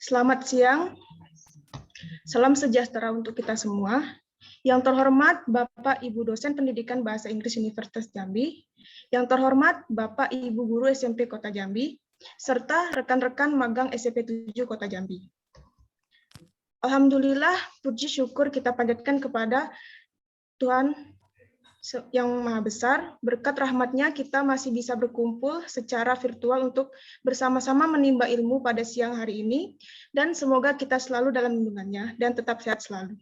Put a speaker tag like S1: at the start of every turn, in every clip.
S1: Selamat siang, salam sejahtera untuk kita semua. Yang terhormat Bapak Ibu dosen Pendidikan Bahasa Inggris Universitas Jambi, yang terhormat Bapak Ibu guru SMP Kota Jambi, serta rekan-rekan magang SMP 7 Kota Jambi. Alhamdulillah, puji syukur kita panjatkan kepada Tuhan yang Maha Besar, berkat rahmat-Nya kita masih bisa berkumpul secara virtual untuk bersama-sama menimba ilmu pada siang hari ini, dan semoga kita selalu dalam lindungan-Nya dan tetap sehat selalu.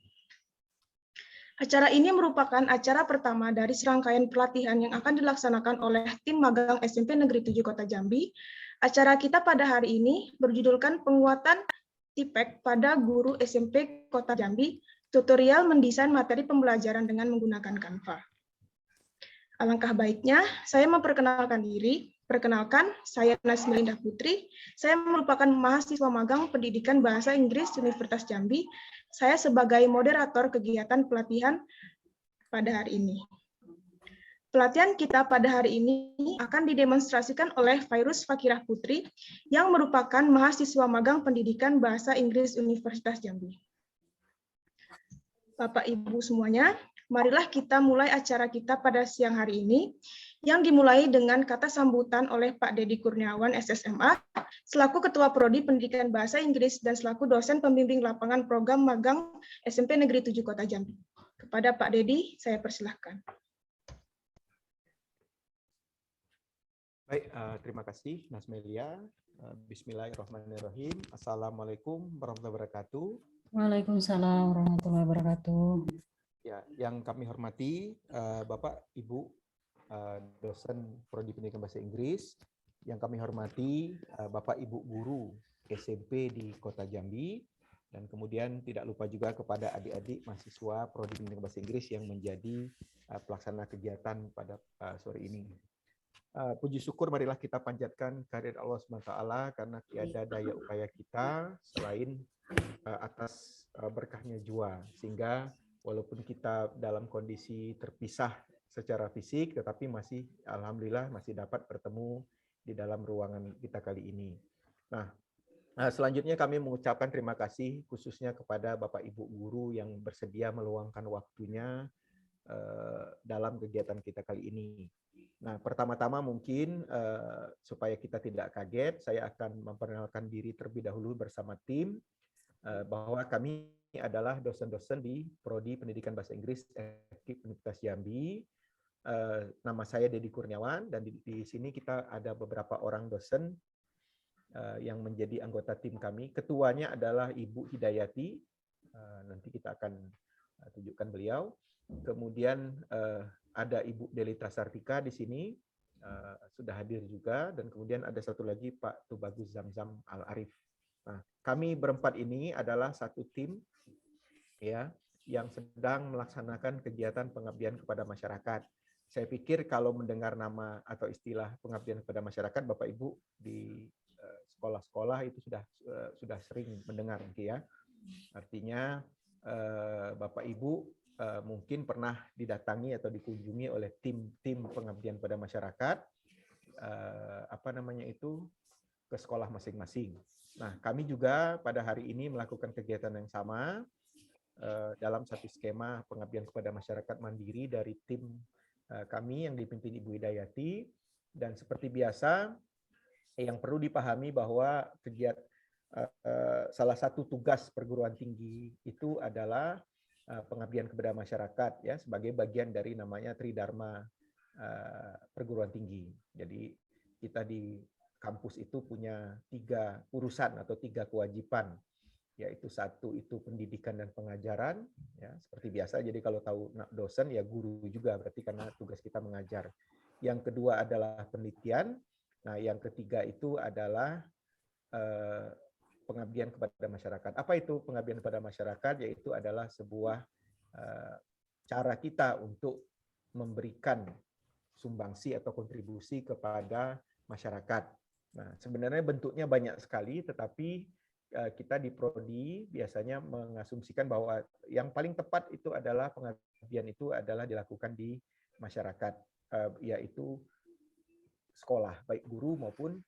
S1: Acara ini merupakan acara pertama dari serangkaian pelatihan yang akan dilaksanakan oleh tim magang SMP Negeri 7 Kota Jambi. Acara kita pada hari ini berjudulkan penguatan TIPEK pada guru SMP Kota Jambi, tutorial mendesain materi pembelajaran dengan menggunakan Canva. Alangkah baiknya, saya memperkenalkan diri. Perkenalkan, saya Nasmilindah Putri. Saya merupakan mahasiswa magang Pendidikan Bahasa Inggris Universitas Jambi. Saya sebagai moderator kegiatan pelatihan pada hari ini. Pelatihan kita pada hari ini akan didemonstrasikan oleh Fairuz Fakirah Putri, yang merupakan mahasiswa magang Pendidikan Bahasa Inggris Universitas Jambi. Bapak Ibu semuanya, marilah kita mulai acara kita pada siang hari ini, yang dimulai dengan kata sambutan oleh Pak Dedi Kurniawan, SSMA, selaku Ketua Prodi Pendidikan Bahasa Inggris dan selaku dosen pembimbing lapangan program magang SMP Negeri 7 Kota Jambi. Kepada Pak Dedi, saya persilahkan.
S2: Baik, terima kasih Nasmelia. Bismillahirrahmanirrahim. Assalamualaikum warahmatullahi wabarakatuh.
S3: Waalaikumsalam warahmatullahi wabarakatuh.
S2: Ya, yang kami hormati Bapak Ibu dosen Prodi Pendidikan Bahasa Inggris, yang kami hormati Bapak Ibu guru SMP di Kota Jambi, dan kemudian tidak lupa juga kepada adik-adik mahasiswa Prodi Pendidikan Bahasa Inggris yang menjadi pelaksana kegiatan pada sore ini. Puji syukur marilah kita panjatkan kehadirat Allah SWT karena tiada daya upaya kita selain atas berkahnya jua, sehingga walaupun kita dalam kondisi terpisah secara fisik, tetapi masih alhamdulillah masih dapat bertemu di dalam ruangan kita kali ini. Nah, selanjutnya kami mengucapkan terima kasih khususnya kepada Bapak Ibu guru yang bersedia meluangkan waktunya dalam kegiatan kita kali ini. Nah, pertama-tama mungkin supaya kita tidak kaget, saya akan memperkenalkan diri terlebih dahulu bersama tim, bahwa kami adalah dosen-dosen di Prodi Pendidikan Bahasa Inggris FKIP Universitas Jambi. Nama saya Dedi Kurniawan, dan di sini kita ada beberapa orang dosen yang menjadi anggota tim kami. Ketuanya adalah Ibu Hidayati, nanti kita akan tunjukkan beliau. Kemudian ada Ibu Delita Sartika di sini, sudah hadir juga, dan kemudian ada satu lagi Pak Tubagus Zamzam Al-Arif. Nah, kami berempat ini adalah satu tim ya yang sedang melaksanakan kegiatan pengabdian kepada masyarakat. Saya pikir kalau mendengar nama atau istilah pengabdian kepada masyarakat, Bapak Ibu di sekolah-sekolah itu sudah sering mendengar, ya. Artinya Bapak Ibu mungkin pernah didatangi atau dikunjungi oleh tim pengabdian pada masyarakat, ke sekolah masing-masing. Nah, kami juga pada hari ini melakukan kegiatan yang sama dalam satu skema pengabdian kepada masyarakat mandiri dari tim kami yang dipimpin Ibu Hidayati. Dan seperti biasa, yang perlu dipahami bahwa salah satu tugas perguruan tinggi itu adalah pengabdian kepada masyarakat, ya, sebagai bagian dari namanya Tridharma perguruan tinggi. Jadi kita di kampus itu punya 3 urusan atau 3 kewajiban, yaitu satu itu pendidikan dan pengajaran, ya, seperti biasa. Jadi kalau tahu dosen ya guru juga, berarti karena tugas kita mengajar. Yang kedua adalah penelitian. Nah, yang ketiga itu adalah pengabdian kepada masyarakat. Apa itu pengabdian kepada masyarakat? Yaitu adalah sebuah cara kita untuk memberikan sumbangsi atau kontribusi kepada masyarakat. Nah, sebenarnya bentuknya banyak sekali, tetapi kita di Prodi biasanya mengasumsikan bahwa yang paling tepat itu adalah pengabdian itu adalah dilakukan di masyarakat, yaitu sekolah, baik guru maupun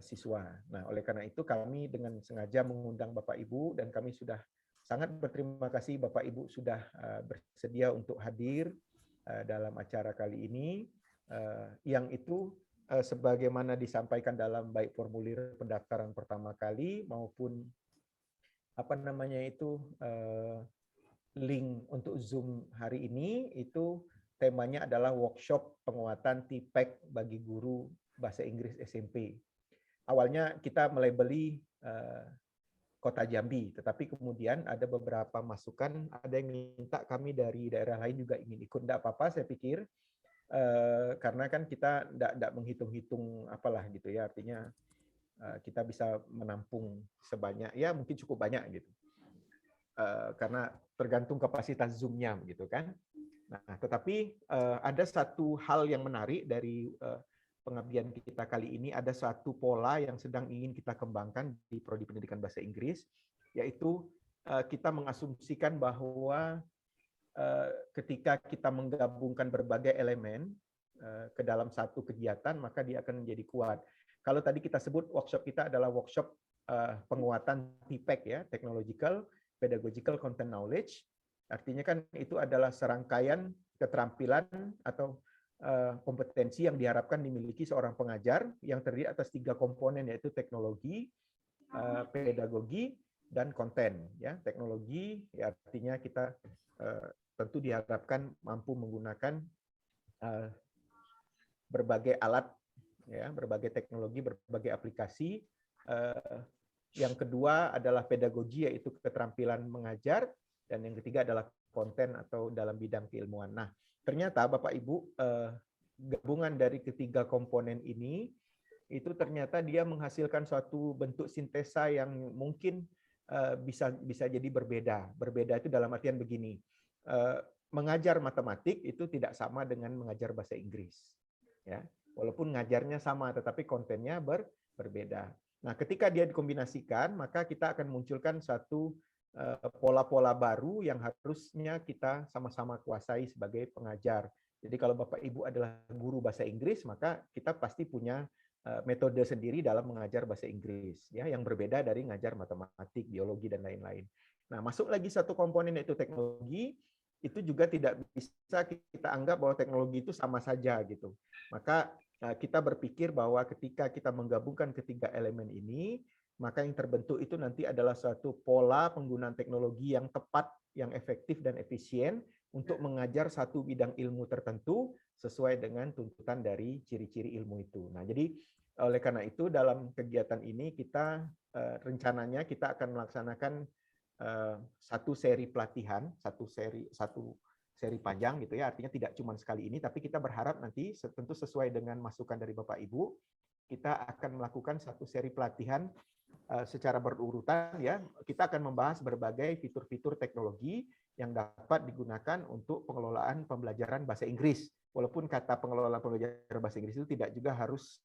S2: siswa. Nah, oleh karena itu kami dengan sengaja mengundang Bapak Ibu dan kami sudah sangat berterima kasih Bapak Ibu sudah bersedia untuk hadir dalam acara kali ini, yang itu sebagaimana disampaikan dalam baik formulir pendaftaran pertama kali maupun link untuk Zoom hari ini, itu temanya adalah workshop penguatan TPEK bagi guru bahasa Inggris SMP. Awalnya kita melabeli Kota Jambi, tetapi kemudian ada beberapa masukan, ada yang minta kami dari daerah lain juga ingin ikut. Tidak apa-apa, saya pikir, karena kan kita tidak menghitung-hitung apalah gitu ya, artinya kita bisa menampung sebanyak, ya mungkin cukup banyak gitu. Karena tergantung kapasitas Zoom-nya gitu kan. Nah, tetapi ada satu hal yang menarik dari pengabdian kita kali ini, ada satu pola yang sedang ingin kita kembangkan di Prodi Pendidikan Bahasa Inggris, yaitu kita mengasumsikan bahwa ketika kita menggabungkan berbagai elemen ke dalam satu kegiatan, maka dia akan menjadi kuat. Kalau tadi kita sebut workshop kita adalah workshop penguatan TPEK ya, Technological Pedagogical Content Knowledge, artinya kan itu adalah serangkaian keterampilan atau kompetensi yang diharapkan dimiliki seorang pengajar yang terdiri atas 3 komponen, yaitu teknologi, pedagogi, dan konten. Ya, teknologi ya, artinya kita tentu diharapkan mampu menggunakan berbagai alat, ya, berbagai teknologi, berbagai aplikasi. Yang kedua adalah pedagogi, yaitu keterampilan mengajar, dan yang ketiga adalah konten atau dalam bidang keilmuan. Nah, ternyata Bapak Ibu, gabungan dari ketiga komponen ini itu ternyata dia menghasilkan suatu bentuk sintesa yang mungkin bisa jadi berbeda. Berbeda itu dalam artian begini, mengajar matematik itu tidak sama dengan mengajar bahasa Inggris. Ya, walaupun ngajarnya sama, tetapi kontennya berbeda. Nah, ketika dia dikombinasikan, maka kita akan munculkan satu pola-pola baru yang harusnya kita sama-sama kuasai sebagai pengajar. Jadi kalau Bapak Ibu adalah guru bahasa Inggris, maka kita pasti punya metode sendiri dalam mengajar bahasa Inggris, ya, yang berbeda dari ngajar matematik, biologi, dan lain-lain. Nah, masuk lagi satu komponen, yaitu teknologi. Itu juga tidak bisa kita anggap bahwa teknologi itu sama saja gitu. Maka kita berpikir bahwa ketika kita menggabungkan ketiga elemen ini, maka yang terbentuk itu nanti adalah suatu pola penggunaan teknologi yang tepat, yang efektif dan efisien untuk mengajar satu bidang ilmu tertentu sesuai dengan tuntutan dari ciri-ciri ilmu itu. Nah, jadi oleh karena itu dalam kegiatan ini kita rencananya kita akan melaksanakan satu seri pelatihan, satu seri panjang gitu ya, artinya tidak cuma sekali ini, tapi kita berharap nanti tentu sesuai dengan masukan dari Bapak Ibu, kita akan melakukan satu seri pelatihan secara berurutan ya. Kita akan membahas berbagai fitur-fitur teknologi yang dapat digunakan untuk pengelolaan pembelajaran bahasa Inggris. Walaupun kata pengelolaan pembelajaran bahasa Inggris itu tidak juga harus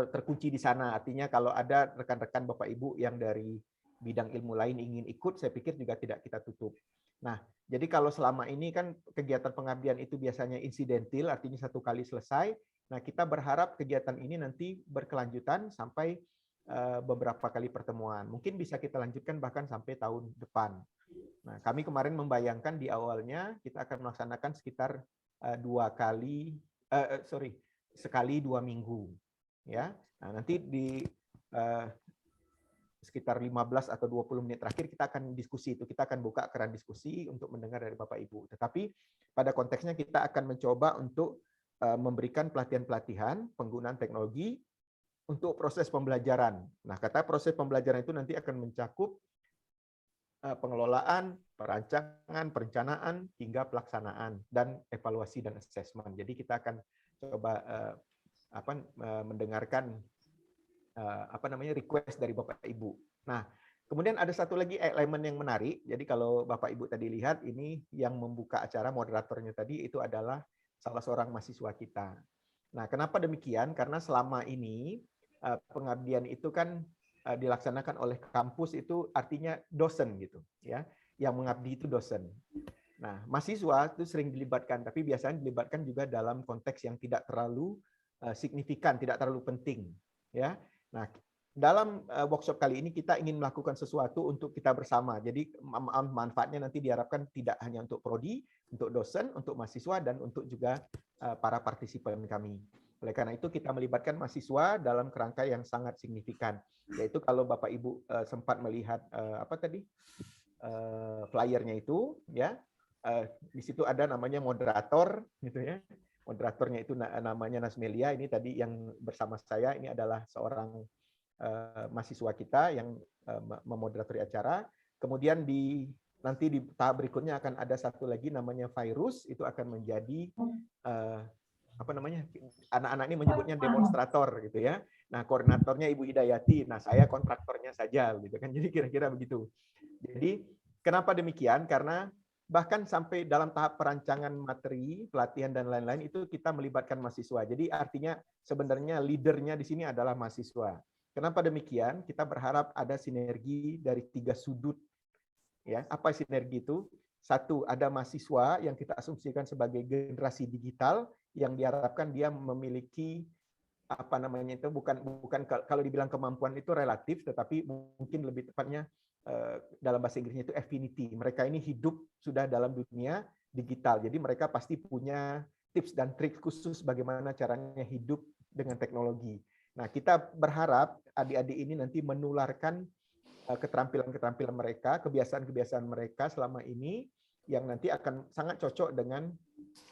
S2: terkunci di sana. Artinya kalau ada rekan-rekan Bapak Ibu yang dari bidang ilmu lain ingin ikut, saya pikir juga tidak kita tutup. Nah, jadi kalau selama ini kan kegiatan pengabdian itu biasanya insidentil, artinya satu kali selesai. Nah, kita berharap kegiatan ini nanti berkelanjutan sampai beberapa kali pertemuan. Mungkin bisa kita lanjutkan bahkan sampai tahun depan. Nah, kami kemarin membayangkan di awalnya kita akan melaksanakan sekitar sekali 2 minggu. Ya, nah, nanti di sekitar 15 atau 20 menit terakhir kita akan diskusi itu. Kita akan buka keran diskusi untuk mendengar dari Bapak Ibu. Tetapi pada konteksnya kita akan mencoba untuk memberikan pelatihan-pelatihan penggunaan teknologi untuk proses pembelajaran. Nah, kata proses pembelajaran itu nanti akan mencakup pengelolaan, perancangan, perencanaan, hingga pelaksanaan, dan evaluasi dan assessment. Jadi kita akan coba mendengarkan request dari Bapak Ibu. Nah, kemudian ada satu lagi elemen yang menarik. Jadi kalau Bapak Ibu tadi lihat, ini yang membuka acara, moderatornya tadi itu adalah salah seorang mahasiswa kita. Nah, kenapa demikian? Karena selama ini pengabdian itu kan dilaksanakan oleh kampus, itu artinya dosen gitu, ya. Yang mengabdi itu dosen. Nah, mahasiswa itu sering dilibatkan, tapi biasanya dilibatkan juga dalam konteks yang tidak terlalu signifikan, tidak terlalu penting, ya. Nah, dalam workshop kali ini kita ingin melakukan sesuatu untuk kita bersama. Jadi manfaatnya nanti diharapkan tidak hanya untuk prodi, untuk dosen, untuk mahasiswa, dan untuk juga para partisipan kami. Oleh karena itu kita melibatkan mahasiswa dalam kerangka yang sangat signifikan. Yaitu kalau Bapak Ibu sempat melihat flyernya itu, ya, di situ ada namanya moderator, gitu ya. Moderatornya itu namanya Nasmelia. Ini tadi yang bersama saya ini adalah seorang mahasiswa kita yang memoderatori acara. Kemudian nanti di tahap berikutnya akan ada satu lagi namanya Virus, itu akan menjadi anak-anak ini menyebutnya demonstrator gitu ya. Nah, koordinatornya Ibu Hidayati, nah saya kontraktornya saja gitu kan. Jadi kira-kira begitu. Jadi kenapa demikian? Karena bahkan sampai dalam tahap perancangan materi, pelatihan dan lain-lain itu kita melibatkan mahasiswa. Jadi artinya sebenarnya leadernya di sini adalah mahasiswa. Kenapa demikian? Kita berharap ada sinergi dari 3 sudut. Ya, apa sinergi itu? Satu, ada mahasiswa yang kita asumsikan sebagai generasi digital yang diharapkan dia memiliki bukan kalau dibilang kemampuan itu relatif, tetapi mungkin lebih tepatnya dalam bahasa Inggrisnya itu affinity. Mereka ini hidup sudah dalam dunia digital. Jadi mereka pasti punya tips dan trik khusus bagaimana caranya hidup dengan teknologi. Nah, kita berharap adik-adik ini nanti menularkan keterampilan-keterampilan mereka, kebiasaan-kebiasaan mereka selama ini yang nanti akan sangat cocok dengan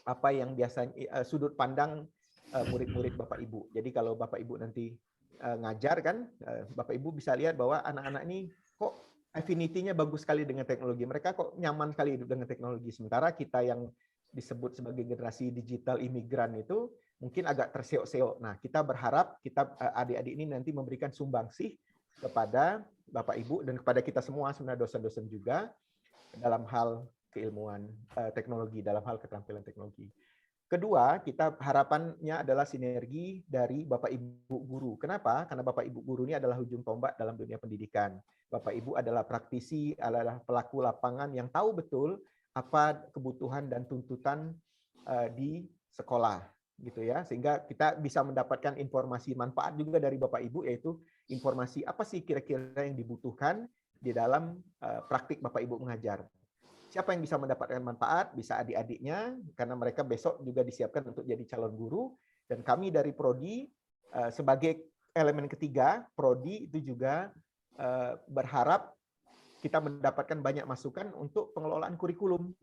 S2: apa yang biasanya sudut pandang murid-murid Bapak Ibu. Jadi kalau Bapak Ibu nanti ngajar kan, Bapak Ibu bisa lihat bahwa anak-anak ini kok affinity-nya bagus sekali dengan teknologi. Mereka kok nyaman sekali hidup dengan teknologi. Sementara kita yang disebut sebagai generasi digital imigran itu mungkin agak terseok-seok. Nah, kita berharap adik-adik ini nanti memberikan sumbangsih kepada Bapak Ibu dan kepada kita semua sebenarnya dosen-dosen juga dalam hal keilmuan teknologi, dalam hal keterampilan teknologi. Kedua, kita harapannya adalah sinergi dari Bapak Ibu guru. Kenapa? Karena Bapak Ibu guru ini adalah ujung tombak dalam dunia pendidikan. Bapak Ibu adalah praktisi, adalah pelaku lapangan yang tahu betul apa kebutuhan dan tuntutan di sekolah, gitu ya. Sehingga kita bisa mendapatkan informasi manfaat juga dari Bapak Ibu, yaitu informasi apa sih kira-kira yang dibutuhkan di dalam praktik Bapak Ibu mengajar. Siapa yang bisa mendapatkan manfaat? Bisa adik-adiknya, karena mereka besok juga disiapkan untuk jadi calon guru. Dan kami dari Prodi, sebagai elemen ketiga, Prodi itu juga berharap kita mendapatkan banyak masukan untuk pengelolaan kurikulum.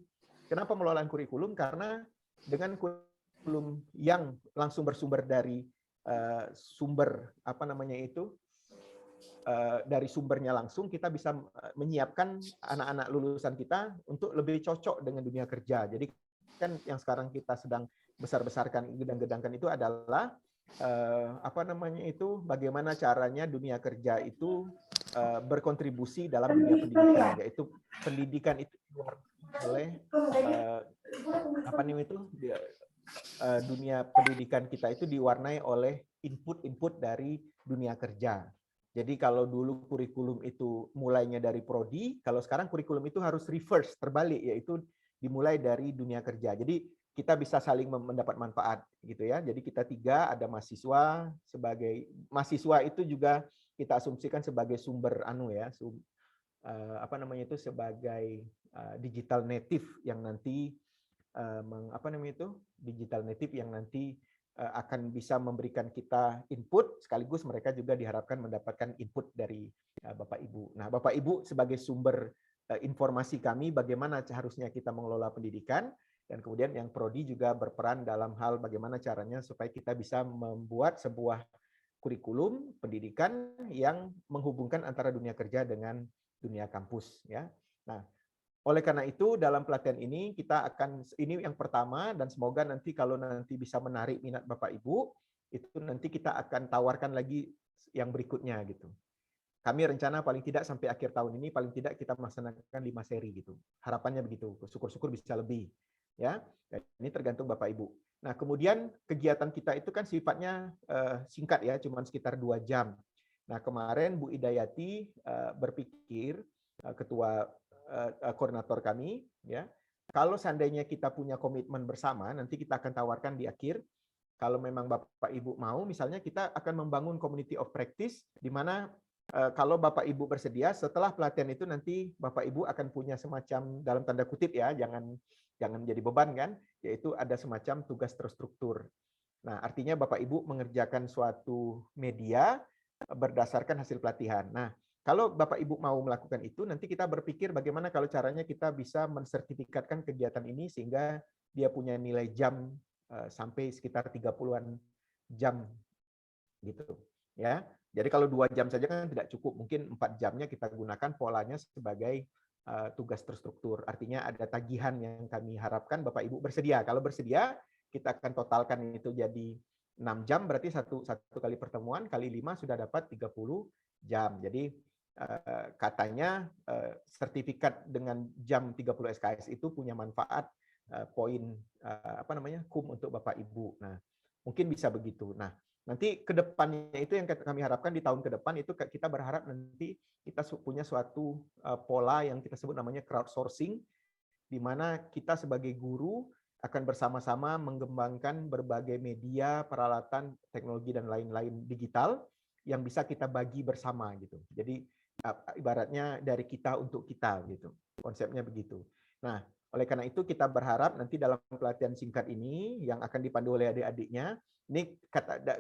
S2: Kenapa pengelolaan kurikulum? Karena dengan kurikulum yang langsung bersumber dari dari sumbernya langsung, kita bisa menyiapkan anak-anak lulusan kita untuk lebih cocok dengan dunia kerja. Jadi kan yang sekarang kita sedang besar-besarkan, gedang-gedangkan itu adalah bagaimana caranya dunia kerja itu berkontribusi dalam dunia pendidikan, yaitu pendidikan itu oleh dunia pendidikan kita itu diwarnai oleh input-input dari dunia kerja. Jadi kalau dulu kurikulum itu mulainya dari prodi, kalau sekarang kurikulum itu harus reverse, terbalik, yaitu dimulai dari dunia kerja. Jadi kita bisa saling mendapat manfaat gitu ya. Jadi kita tiga, ada mahasiswa, sebagai mahasiswa itu juga kita asumsikan sebagai sumber sebagai digital native yang nanti digital native yang nanti akan bisa memberikan kita input, sekaligus mereka juga diharapkan mendapatkan input dari Bapak Ibu. Nah, Bapak Ibu sebagai sumber informasi kami bagaimana harusnya kita mengelola pendidikan, dan kemudian yang prodi juga berperan dalam hal bagaimana caranya supaya kita bisa membuat sebuah kurikulum pendidikan yang menghubungkan antara dunia kerja dengan dunia kampus, ya. Nah, oleh karena itu dalam pelatihan ini ini yang pertama, dan semoga nanti kalau nanti bisa menarik minat Bapak Ibu, itu nanti kita akan tawarkan lagi yang berikutnya gitu. Kami rencana paling tidak sampai akhir tahun ini paling tidak kita melaksanakan 5 seri gitu. Harapannya begitu. Syukur-syukur bisa lebih, ya. Dan ini tergantung Bapak Ibu. Nah, kemudian kegiatan kita itu kan sifatnya singkat ya, cuma sekitar 2 jam. Nah, kemarin Bu Hidayati berpikir, ketua koordinator kami, ya, kalau seandainya kita punya komitmen bersama, nanti kita akan tawarkan di akhir, kalau memang Bapak Ibu mau, misalnya kita akan membangun community of practice, di mana kalau Bapak Ibu bersedia, setelah pelatihan itu nanti Bapak Ibu akan punya semacam, dalam tanda kutip ya, jangan jadi beban kan, yaitu ada semacam tugas terstruktur. Nah, artinya Bapak Ibu mengerjakan suatu media berdasarkan hasil pelatihan. Nah, kalau Bapak Ibu mau melakukan itu, nanti kita berpikir bagaimana kalau caranya kita bisa mensertifikatkan kegiatan ini sehingga dia punya nilai jam sampai sekitar 30-an jam gitu ya. Jadi kalau 2 jam saja kan tidak cukup, mungkin 4 jamnya kita gunakan polanya sebagai tugas terstruktur. Artinya ada tagihan yang kami harapkan Bapak Ibu bersedia. Kalau bersedia, kita akan totalkan itu jadi 6 jam, berarti satu kali pertemuan, kali 5 sudah dapat 30 jam. Jadi katanya sertifikat dengan jam 30 SKS itu punya manfaat poin KUM untuk Bapak Ibu. Nah, mungkin bisa begitu. Nah, nanti ke depannya itu yang kami harapkan di tahun ke depan itu kita berharap nanti kita punya suatu pola yang kita sebut namanya crowdsourcing, di mana kita sebagai guru akan bersama-sama mengembangkan berbagai media, peralatan, teknologi, dan lain-lain digital yang bisa kita bagi bersama gitu. Jadi ibaratnya dari kita untuk kita gitu. Konsepnya begitu. Nah, oleh karena itu kita berharap nanti dalam pelatihan singkat ini yang akan dipandu oleh adik-adiknya, ini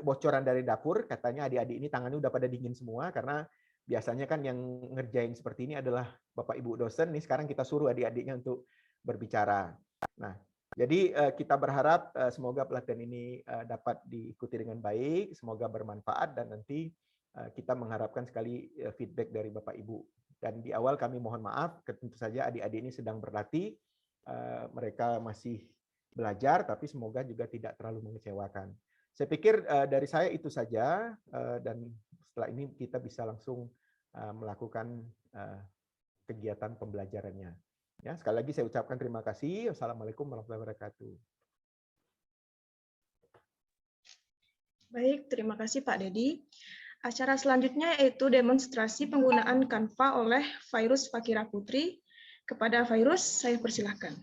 S2: bocoran dari dapur, katanya adik-adik ini tangannya udah pada dingin semua karena biasanya kan yang ngerjain seperti ini adalah Bapak Ibu dosen, nih sekarang kita suruh adik-adiknya untuk berbicara. Nah, jadi kita berharap semoga pelatihan ini dapat diikuti dengan baik, semoga bermanfaat, dan nanti kita mengharapkan sekali feedback dari Bapak Ibu. Dan di awal kami mohon maaf, tentu saja adik-adik ini sedang berlatih, mereka masih belajar, tapi semoga juga tidak terlalu mengecewakan. Saya pikir dari saya itu saja, dan setelah ini kita bisa langsung melakukan kegiatan pembelajarannya. Ya, sekali lagi saya ucapkan terima kasih. Wassalamualaikum warahmatullahi wabarakatuh.
S1: Baik, terima kasih Pak Dedi. Acara selanjutnya yaitu demonstrasi penggunaan Canva oleh Fairuz Fakira Putri. Kepada Fairuz, saya persilahkan.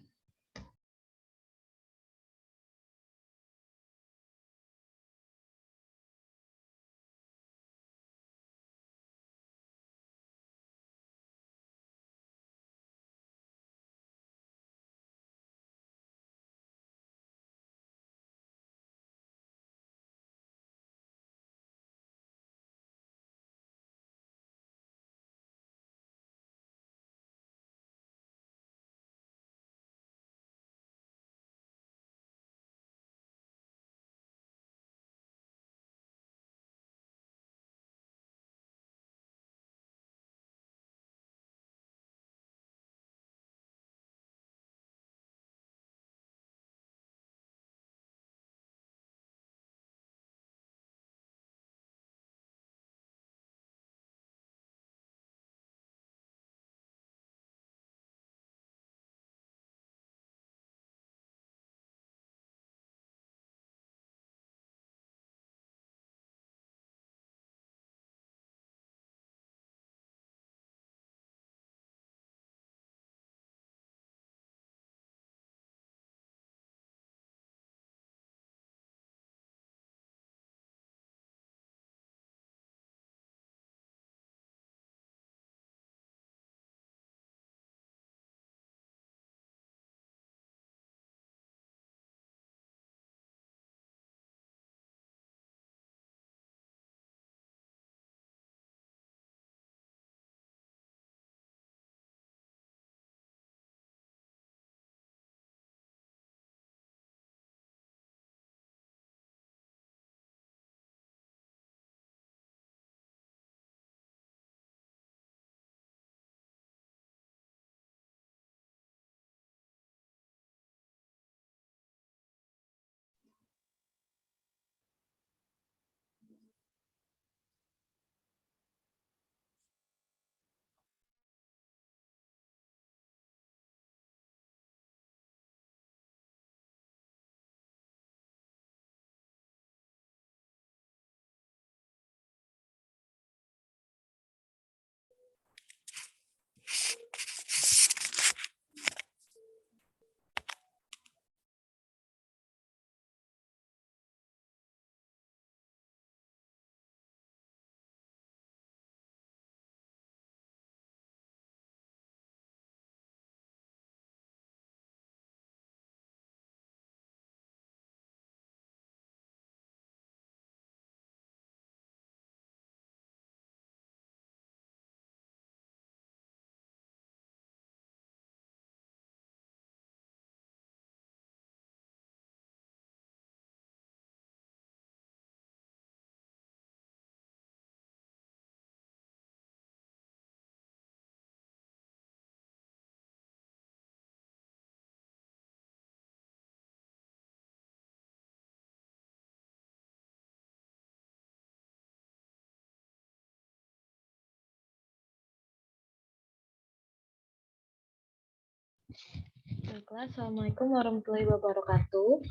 S4: Baiklah, Assalamualaikum warahmatullahi wabarakatuh.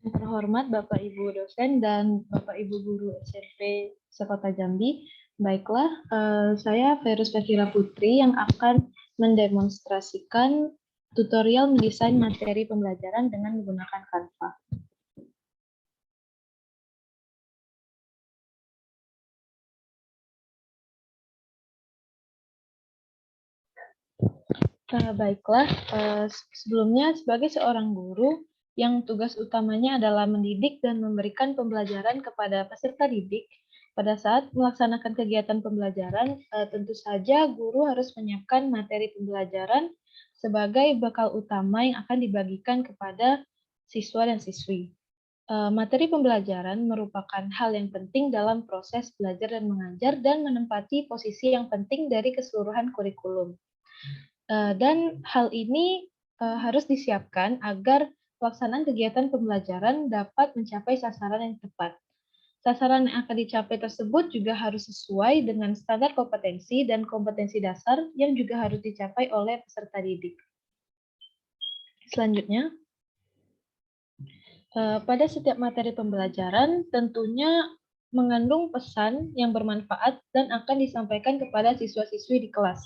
S4: Yang terhormat Bapak Ibu dosen dan Bapak Ibu guru SMP Sekota Jambi. Baiklah, saya Verus Fevira Putri yang akan mendemonstrasikan tutorial mendesain materi pembelajaran dengan menggunakan Canva. Baiklah, sebelumnya sebagai seorang guru yang tugas utamanya adalah mendidik dan memberikan pembelajaran kepada peserta didik, pada saat melaksanakan kegiatan pembelajaran, tentu saja guru harus menyiapkan materi pembelajaran sebagai bekal utama yang akan dibagikan kepada siswa dan siswi. Materi pembelajaran merupakan hal yang penting dalam proses belajar dan mengajar dan menempati posisi yang penting dari keseluruhan kurikulum. Dan hal ini harus disiapkan agar pelaksanaan kegiatan pembelajaran dapat mencapai sasaran yang tepat. Sasaran yang akan dicapai tersebut juga harus sesuai dengan standar kompetensi dan kompetensi dasar yang juga harus dicapai oleh peserta didik. Selanjutnya, pada setiap materi pembelajaran tentunya mengandung pesan yang bermanfaat dan akan disampaikan kepada siswa-siswi di kelas.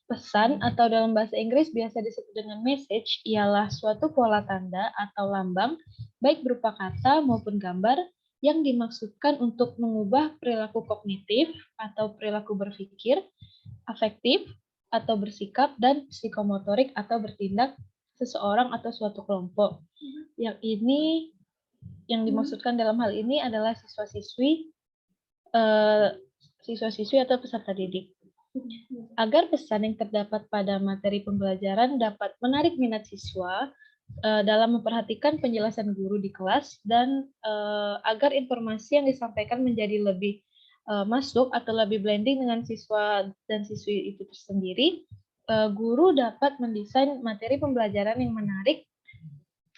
S4: Pesan atau dalam bahasa Inggris biasa disebut dengan message ialah suatu pola tanda atau lambang, baik berupa kata maupun gambar, yang dimaksudkan untuk mengubah perilaku kognitif atau perilaku berpikir, afektif atau bersikap, dan psikomotorik atau bertindak seseorang atau suatu kelompok. Yang ini, yang dimaksudkan dalam hal ini adalah siswa-siswi atau peserta didik. Agar pesan yang terdapat pada materi pembelajaran dapat menarik minat siswa dalam memperhatikan penjelasan guru di kelas dan agar informasi yang disampaikan menjadi lebih masuk atau lebih blending dengan siswa dan siswi itu sendiri, guru dapat mendesain materi pembelajaran yang menarik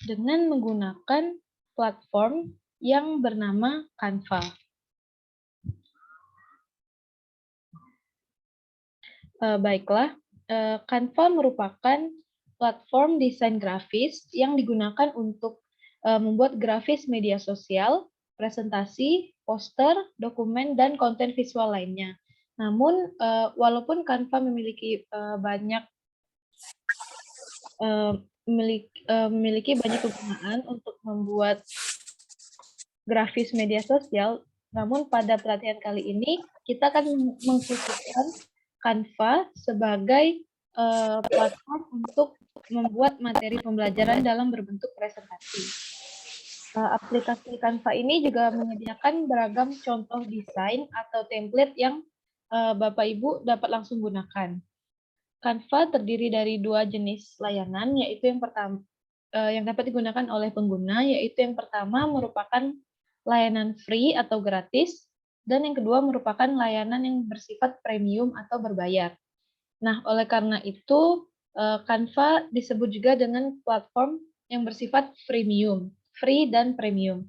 S4: dengan menggunakan platform yang bernama Canva. Baiklah, Canva merupakan platform desain grafis yang digunakan untuk membuat grafis media sosial, presentasi, poster, dokumen, dan konten visual lainnya. Namun, walaupun Canva memiliki memiliki banyak kegunaan untuk membuat grafis media sosial, namun pada pelatihan kali ini kita akan mengkhususkan Canva sebagai platform untuk membuat materi pembelajaran dalam berbentuk presentasi. Aplikasi Canva ini juga menyediakan beragam contoh desain atau template yang Bapak Ibu dapat langsung gunakan. Canva terdiri dari dua jenis layanan, yaitu yang pertama yang dapat digunakan oleh pengguna, yaitu yang pertama merupakan layanan free atau gratis, dan yang kedua merupakan layanan yang bersifat premium atau berbayar. Nah, oleh karena itu, Canva disebut juga dengan platform yang bersifat premium, free dan premium.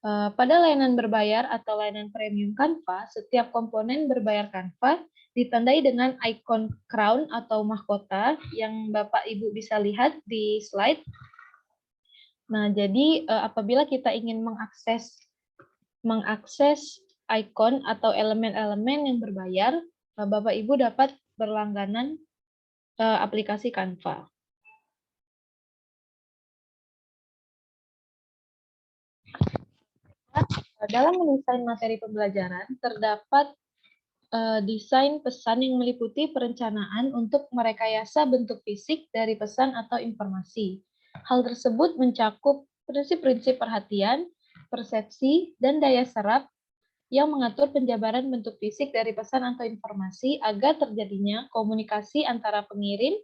S4: Pada layanan berbayar atau layanan premium Canva, setiap komponen berbayar Canva ditandai dengan ikon crown atau mahkota yang Bapak Ibu bisa lihat di slide. Nah, jadi apabila kita ingin mengakses ikon atau elemen-elemen yang berbayar, Bapak Ibu dapat berlangganan aplikasi Canva. Dalam mendesain materi pembelajaran, terdapat desain pesan yang meliputi perencanaan untuk merekayasa bentuk fisik dari pesan atau informasi. Hal tersebut mencakup prinsip-prinsip perhatian, persepsi, dan daya serap yang mengatur penjabaran bentuk fisik dari pesan atau informasi agar terjadinya komunikasi antara pengirim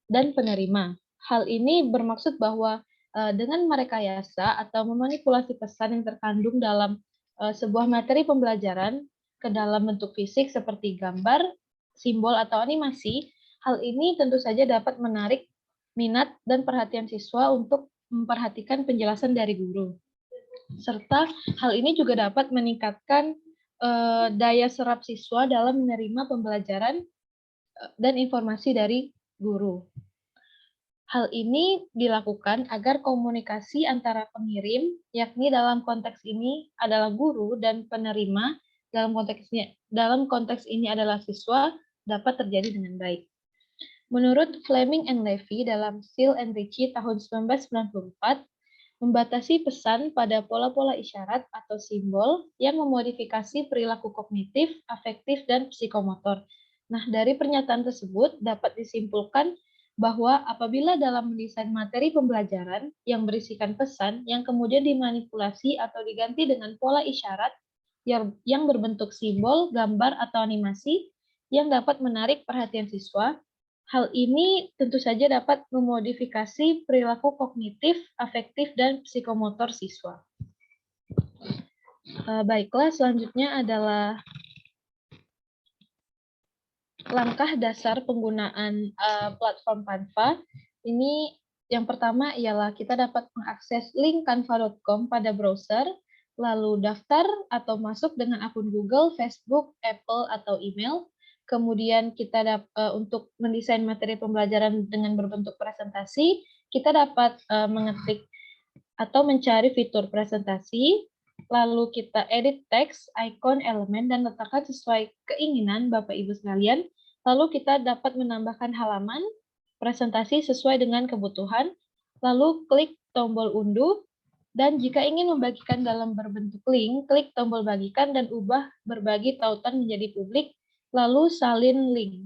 S4: dan penerima. Hal ini bermaksud bahwa dengan merekayasa atau memanipulasi pesan yang terkandung dalam sebuah materi pembelajaran ke dalam bentuk fisik seperti gambar, simbol, atau animasi, hal ini tentu saja dapat menarik minat dan perhatian siswa untuk memperhatikan penjelasan dari guru. Serta hal ini juga dapat meningkatkan daya serap siswa dalam menerima pembelajaran dan informasi dari guru. Hal ini dilakukan agar komunikasi antara pengirim, yakni dalam konteks ini adalah guru, dan penerima, dalam konteks ini adalah siswa, dapat terjadi dengan baik. Menurut Fleming and Levy dalam Seal and Ritchie tahun 1994, membatasi pesan pada pola-pola isyarat atau simbol yang memodifikasi perilaku kognitif, afektif, dan psikomotor. Nah, dari pernyataan tersebut dapat disimpulkan bahwa apabila dalam mendesain materi pembelajaran yang berisikan pesan yang kemudian dimanipulasi atau diganti dengan pola isyarat yang berbentuk simbol, gambar, atau animasi yang dapat menarik perhatian siswa, hal ini tentu saja dapat memodifikasi perilaku kognitif, afektif, dan psikomotor siswa. Baiklah, selanjutnya adalah langkah dasar penggunaan platform Canva. Ini yang pertama ialah kita dapat mengakses link canva.com pada browser, lalu daftar atau masuk dengan akun Google, Facebook, Apple, atau email. Kemudian kita untuk mendesain materi pembelajaran dengan berbentuk presentasi, kita dapat mengetik atau mencari fitur presentasi, lalu kita edit teks, icon, elemen, dan letakkan sesuai keinginan Bapak Ibu sekalian. Lalu kita dapat menambahkan halaman presentasi sesuai dengan kebutuhan, lalu klik tombol unduh, dan jika ingin membagikan dalam berbentuk link, klik tombol bagikan dan ubah berbagi tautan menjadi publik, lalu salin link.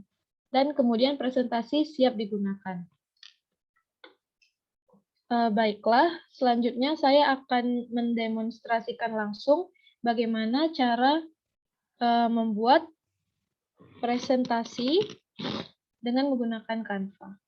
S4: Dan kemudian presentasi siap digunakan. Baiklah, selanjutnya saya akan mendemonstrasikan langsung bagaimana cara membuat presentasi dengan menggunakan Canva.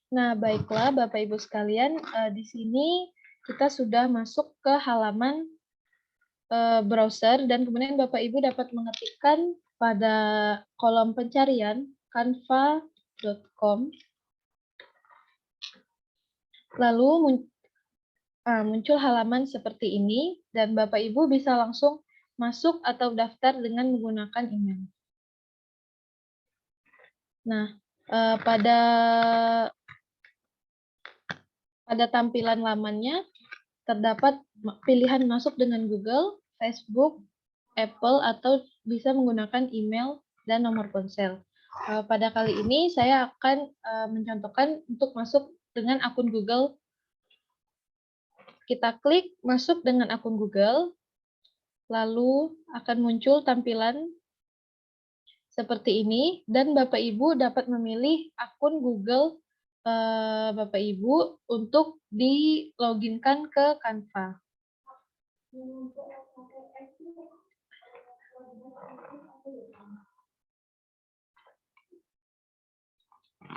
S4: Nah, baiklah Bapak Ibu sekalian, di sini kita sudah masuk ke halaman browser dan kemudian Bapak Ibu dapat mengetikkan pada kolom pencarian canva.com. Lalu muncul halaman seperti ini dan Bapak Ibu bisa langsung masuk atau daftar dengan menggunakan email. Nah, pada tampilan lamannya terdapat pilihan masuk dengan Google, Facebook, Apple, atau bisa menggunakan email dan nomor ponsel. Pada kali ini saya akan mencontohkan untuk masuk dengan akun Google. Kita klik masuk dengan akun Google, lalu akan muncul tampilan seperti ini, dan Bapak Ibu dapat memilih akun Google Bapak Ibu untuk di-loginkan ke Canva.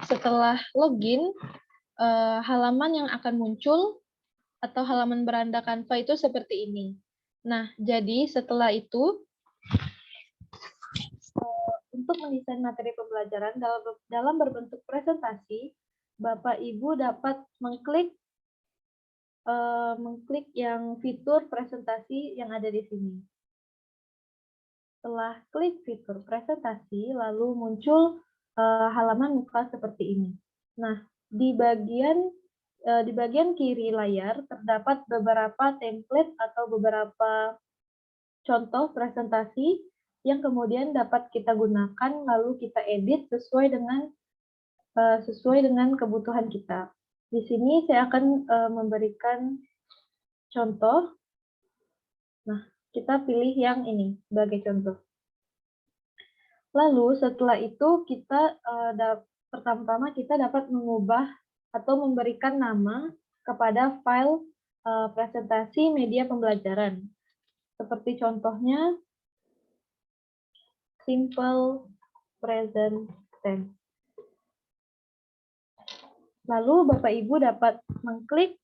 S4: Setelah login, halaman yang akan muncul atau halaman beranda Canva itu seperti ini. Nah, jadi setelah itu, untuk mendesain materi pembelajaran dalam berbentuk presentasi, Bapak Ibu dapat mengklik yang fitur presentasi yang ada di sini. Setelah klik fitur presentasi, lalu muncul halaman muka seperti ini. Nah, di bagian kiri layar terdapat beberapa template atau beberapa contoh presentasi yang kemudian dapat kita gunakan lalu kita edit sesuai dengan kebutuhan kita. Di sini saya akan memberikan contoh. Nah, kita pilih yang ini sebagai contoh. Lalu setelah itu kita pertama-tama kita dapat mengubah atau memberikan nama kepada file presentasi media pembelajaran. Seperti contohnya simple present tense. Lalu Bapak Ibu dapat mengklik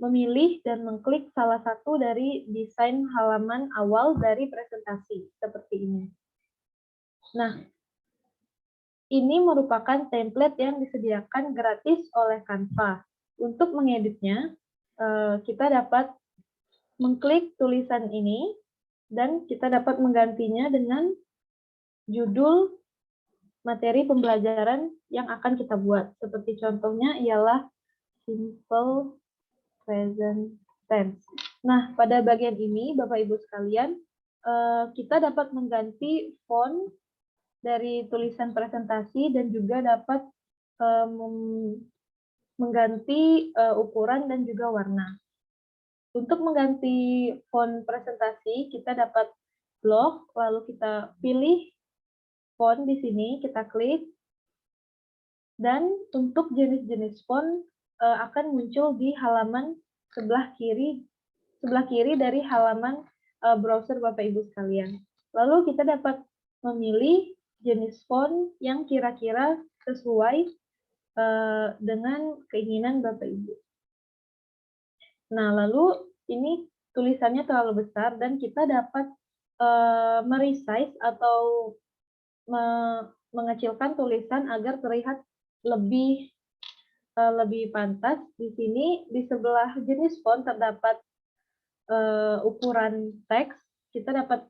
S4: memilih dan mengklik salah satu dari desain halaman awal dari presentasi, seperti ini. Nah, ini merupakan template yang disediakan gratis oleh Canva. Untuk mengeditnya, kita dapat mengklik tulisan ini, dan kita dapat menggantinya dengan judul materi pembelajaran yang akan kita buat. Seperti contohnya ialah simple present tense. Nah, pada bagian ini, Bapak-Ibu sekalian, kita dapat mengganti font dari tulisan presentasi dan juga dapat mengganti ukuran dan juga warna. Untuk mengganti font presentasi, kita dapat blok, lalu kita pilih font di sini, kita klik, dan untuk jenis-jenis font akan muncul di halaman sebelah kiri dari halaman browser Bapak Ibu sekalian. Lalu kita dapat memilih jenis font yang kira-kira sesuai dengan keinginan Bapak Ibu. Nah, lalu ini tulisannya terlalu besar dan kita dapat meresize atau mengecilkan tulisan agar terlihat lebih pantas. Di sini di sebelah jenis font terdapat ukuran teks. Kita dapat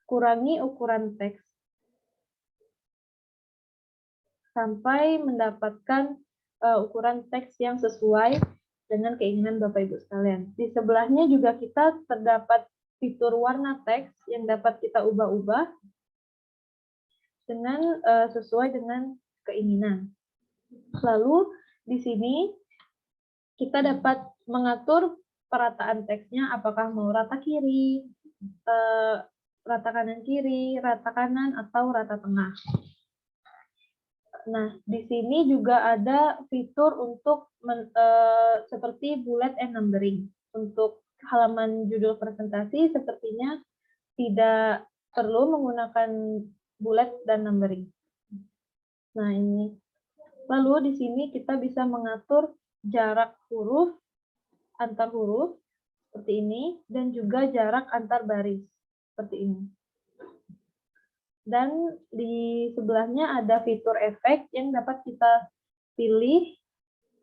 S4: kurangi ukuran teks sampai mendapatkan ukuran teks yang sesuai dengan keinginan Bapak Ibu sekalian. Di sebelahnya juga kita terdapat fitur warna teks yang dapat kita ubah-ubah dengan sesuai dengan keinginan. Lalu di sini kita dapat mengatur perataan teksnya, apakah mau rata kiri, rata kanan kiri, rata kanan, atau rata tengah. Nah, di sini juga ada fitur untuk seperti bullet and numbering. Untuk halaman judul presentasi sepertinya tidak perlu menggunakan bullet dan numbering. Nah, ini. Lalu di sini kita bisa mengatur jarak huruf antar huruf seperti ini dan juga jarak antar baris seperti ini. Dan di sebelahnya ada fitur efek yang dapat kita pilih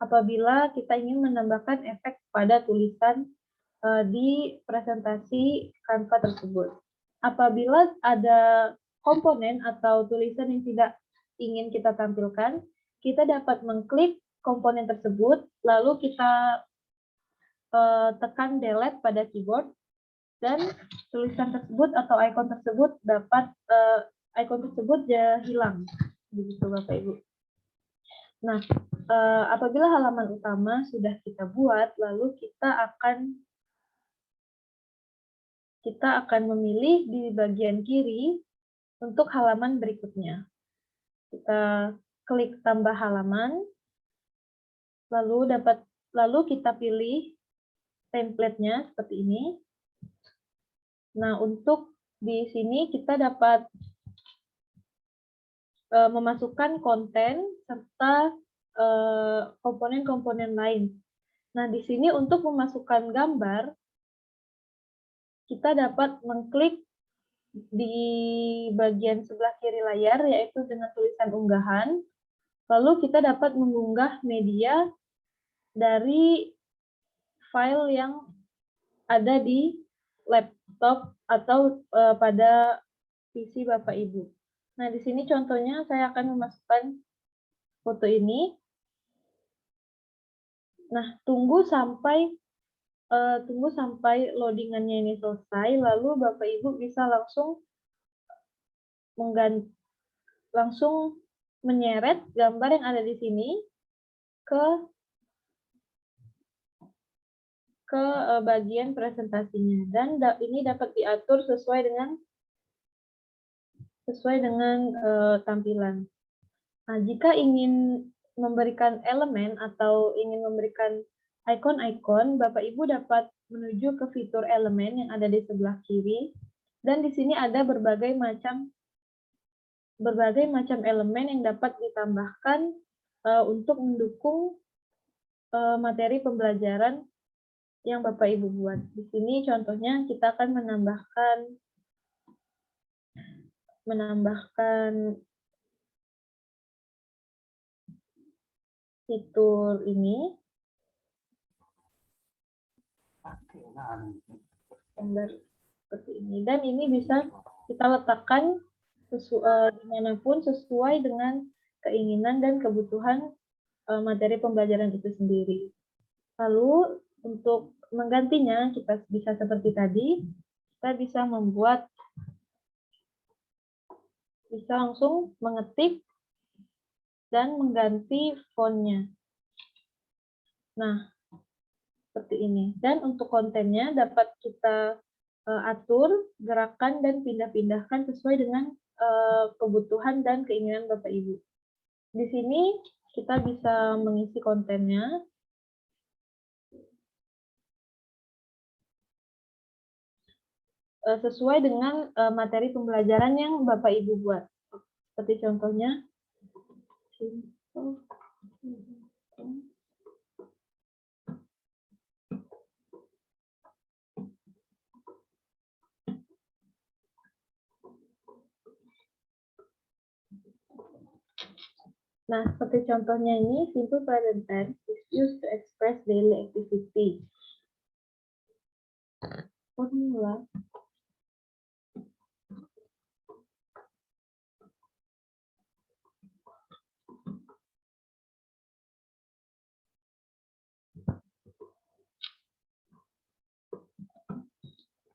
S4: apabila kita ingin menambahkan efek pada tulisan di presentasi Canva tersebut. Apabila ada komponen atau tulisan yang tidak ingin kita tampilkan, kita dapat mengklik komponen tersebut, lalu kita tekan delete pada keyboard, dan tulisan tersebut atau ikon tersebut dapat hilang, begitu Bapak Ibu. Nah, apabila halaman utama sudah kita buat, lalu kita akan memilih di bagian kiri untuk halaman berikutnya. Kita klik tambah halaman, lalu kita pilih template-nya seperti ini. Nah, untuk di sini kita dapat memasukkan konten serta komponen-komponen lain. Nah, di sini untuk memasukkan gambar, kita dapat mengklik di bagian sebelah kiri layar, yaitu dengan tulisan unggahan. Lalu kita dapat mengunggah media dari file yang ada di laptop atau pada PC Bapak Ibu. Nah, di sini contohnya saya akan memasukkan foto ini. Nah, tunggu sampai loadingannya ini selesai, lalu Bapak Ibu bisa langsung menyeret gambar yang ada di sini ke bagian presentasinya, dan ini dapat diatur sesuai dengan tampilan. Nah, jika ingin memberikan elemen atau ingin memberikan ikon-ikon, Bapak Ibu dapat menuju ke fitur elemen yang ada di sebelah kiri, dan di sini ada berbagai macam elemen yang dapat ditambahkan untuk mendukung materi pembelajaran yang Bapak Ibu buat. Di sini contohnya kita akan menambahkan fitur ini. Gambar seperti ini. Dan ini bisa kita letakkan dimanapun sesuai dengan keinginan dan kebutuhan materi pembelajaran itu sendiri. Lalu untuk menggantinya kita bisa seperti tadi, kita bisa langsung mengetik dan mengganti fontnya. Nah, seperti ini. Dan untuk kontennya dapat kita atur, gerakan, dan pindah-pindahkan sesuai dengan kebutuhan dan keinginan Bapak Ibu. Di sini kita bisa mengisi kontennya. Sesuai dengan materi pembelajaran yang Bapak Ibu buat. Seperti contohnya, nah, seperti contohnya ini, simple present tense is used to express daily activity. Formula.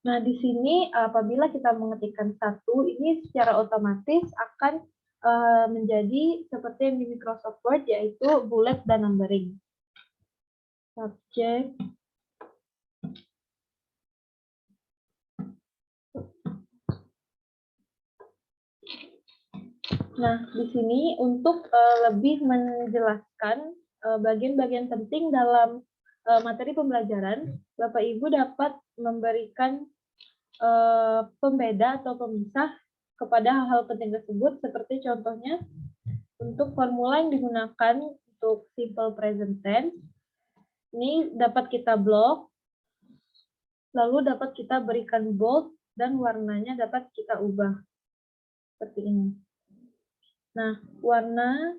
S4: Nah, di sini apabila kita mengetikkan satu, ini secara otomatis akan menjadi seperti yang di Microsoft Word, yaitu bullet dan numbering. Subject. Nah, di sini untuk lebih menjelaskan bagian-bagian penting dalam materi pembelajaran, Bapak Ibu dapat memberikan pembeda atau pemisah kepada hal-hal penting tersebut, seperti contohnya untuk formula yang digunakan untuk simple present tense, ini dapat kita blok, lalu dapat kita berikan bold, dan warnanya dapat kita ubah, seperti ini. Nah, warna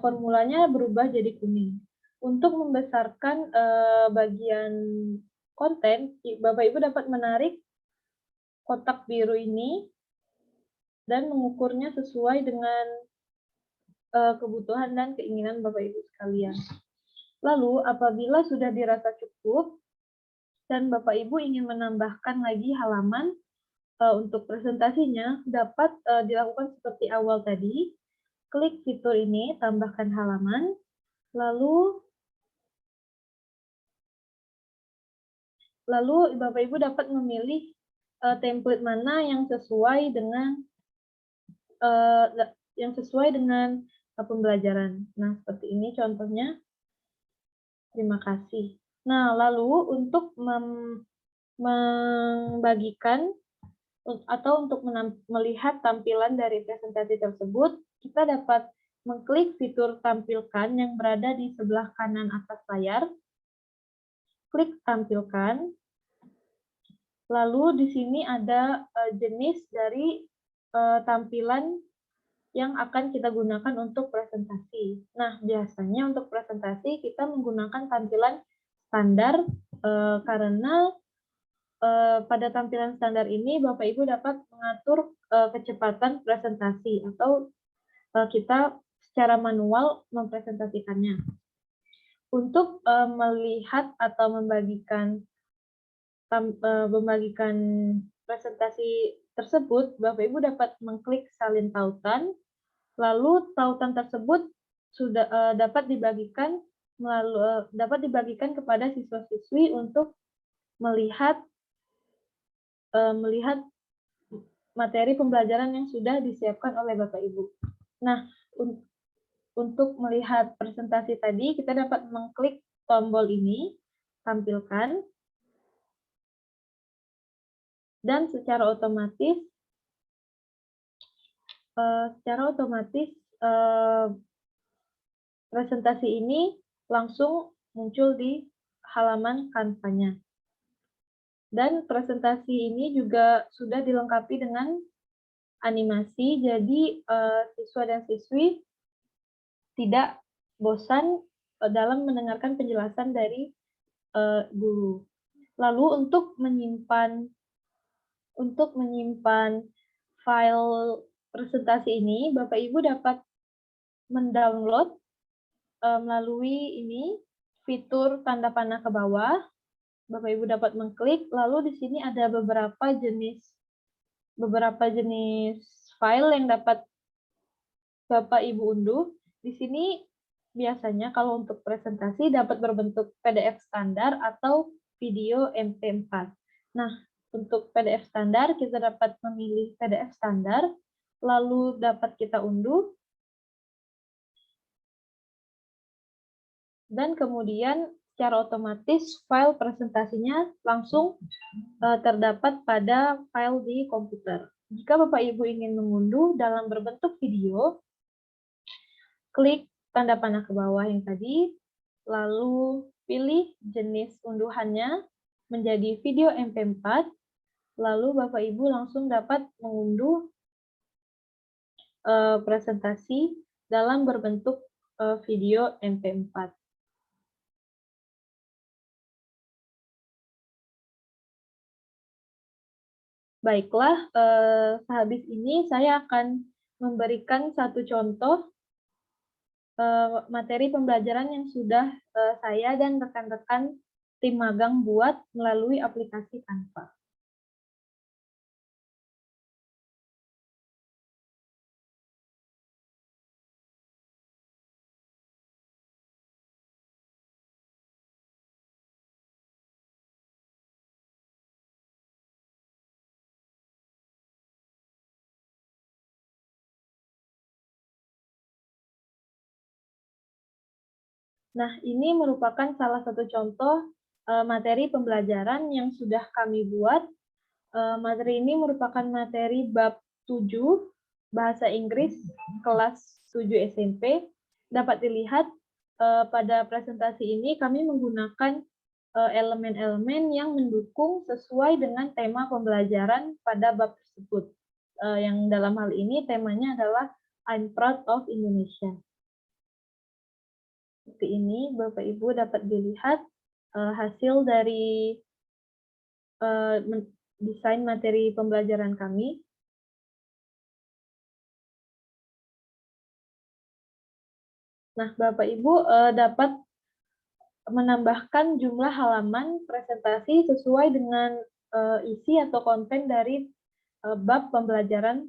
S4: formulanya berubah jadi kuning. Untuk membesarkan bagian konten, Bapak Ibu dapat menarik kotak biru ini dan mengukurnya sesuai dengan kebutuhan dan keinginan Bapak Ibu sekalian. Lalu, apabila sudah dirasa cukup dan Bapak Ibu ingin menambahkan lagi halaman untuk presentasinya, dapat dilakukan seperti awal tadi. Klik fitur ini, tambahkan halaman, lalu Bapak Ibu dapat memilih template mana yang sesuai dengan pembelajaran. Nah, seperti ini contohnya. Terima kasih. Nah, lalu untuk membagikan atau untuk melihat tampilan dari presentasi tersebut, kita dapat mengklik fitur tampilkan yang berada di sebelah kanan atas layar. Klik tampilkan. Lalu di sini ada jenis dari tampilan yang akan kita gunakan untuk presentasi. Nah, biasanya untuk presentasi kita menggunakan tampilan standar karena pada tampilan standar ini Bapak Ibu dapat mengatur kecepatan presentasi atau kita secara manual mempresentasikannya. Untuk melihat atau membagikan presentasi tersebut, Bapak Ibu dapat mengklik salin tautan, lalu tautan tersebut sudah dapat dibagikan kepada siswa-siswi untuk melihat materi pembelajaran yang sudah disiapkan oleh Bapak Ibu. Nah, untuk melihat presentasi tadi, kita dapat mengklik tombol ini, tampilkan, dan secara otomatis presentasi ini langsung muncul di halaman Canva-nya. Dan presentasi ini juga sudah dilengkapi dengan animasi, jadi siswa dan siswi tidak bosan dalam mendengarkan penjelasan dari guru. Lalu untuk menyimpan file presentasi ini, Bapak Ibu dapat mendownload melalui ini fitur tanda panah ke bawah. Bapak Ibu dapat mengklik, lalu di sini ada beberapa jenis file yang dapat Bapak Ibu unduh. Di sini biasanya kalau untuk presentasi dapat berbentuk PDF standar atau video MP4. Nah, untuk PDF standar kita dapat memilih PDF standar, lalu dapat kita unduh, dan kemudian secara otomatis file presentasinya langsung terdapat pada file di komputer. Jika Bapak Ibu ingin mengunduh dalam berbentuk video, klik tanda panah ke bawah yang tadi, lalu pilih jenis unduhannya menjadi video MP4, lalu Bapak Ibu langsung dapat mengunduh presentasi dalam berbentuk video MP4. Baiklah, sehabis ini saya akan memberikan satu contoh materi pembelajaran yang sudah saya dan rekan-rekan tim magang buat melalui aplikasi Canva. Nah, ini merupakan salah satu contoh materi pembelajaran yang sudah kami buat. Materi ini merupakan materi bab 7, Bahasa Inggris, kelas 7 SMP. Dapat dilihat pada presentasi ini kami menggunakan elemen-elemen yang mendukung sesuai dengan tema pembelajaran pada bab tersebut. Yang dalam hal ini temanya adalah I'm Proud of Indonesia. Seperti ini, Bapak Ibu dapat dilihat hasil dari desain materi pembelajaran kami. Nah, Bapak Ibu dapat menambahkan jumlah halaman presentasi sesuai dengan isi atau konten dari bab pembelajaran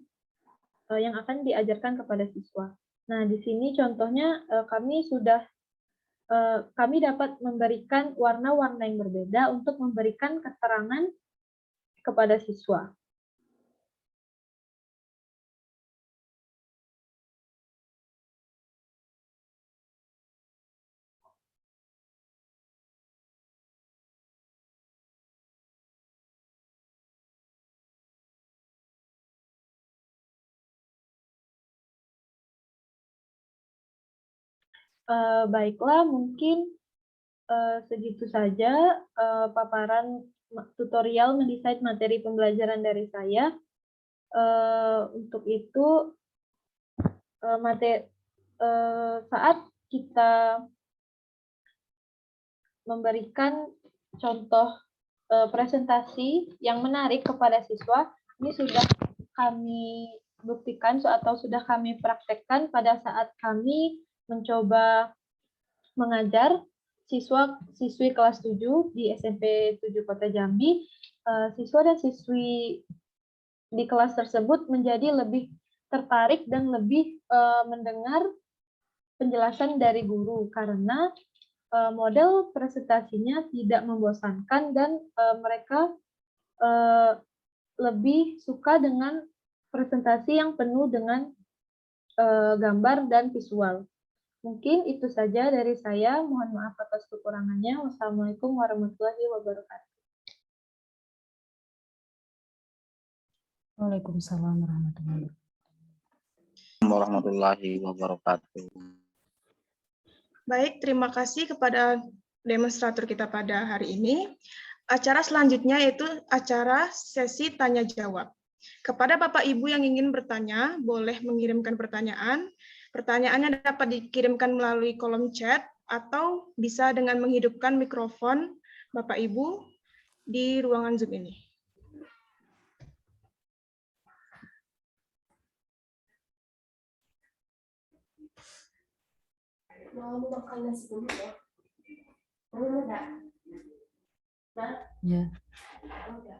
S4: yang akan diajarkan kepada siswa. Nah, di sini contohnya kami dapat memberikan warna-warna yang berbeda untuk memberikan keterangan kepada siswa. Baiklah, mungkin segitu saja paparan tutorial mendesain materi pembelajaran dari saya. Untuk itu, saat kita memberikan contoh presentasi yang menarik kepada siswa, ini sudah kami buktikan atau sudah kami praktekkan pada saat kami mencoba mengajar siswi kelas 7 di SMP 7 Kota Jambi. Siswa dan siswi di kelas tersebut menjadi lebih tertarik dan lebih mendengar penjelasan dari guru karena model presentasinya tidak membosankan dan mereka lebih suka dengan presentasi yang penuh dengan gambar dan visual. Mungkin itu saja dari saya. Mohon maaf atas kekurangannya. Wassalamualaikum warahmatullahi wabarakatuh.
S3: Waalaikumsalam
S5: warahmatullahi wabarakatuh.
S1: Baik, terima kasih kepada demonstrator kita pada hari ini. Acara selanjutnya yaitu acara sesi tanya jawab. Kepada Bapak Ibu yang ingin bertanya, boleh mengirimkan pertanyaan. Pertanyaannya dapat dikirimkan melalui kolom chat atau bisa dengan menghidupkan mikrofon Bapak Ibu di ruangan Zoom ini.
S5: Mau makan nasi dulu ya? Mau enggak? Nah,
S3: Ya.
S5: enggak.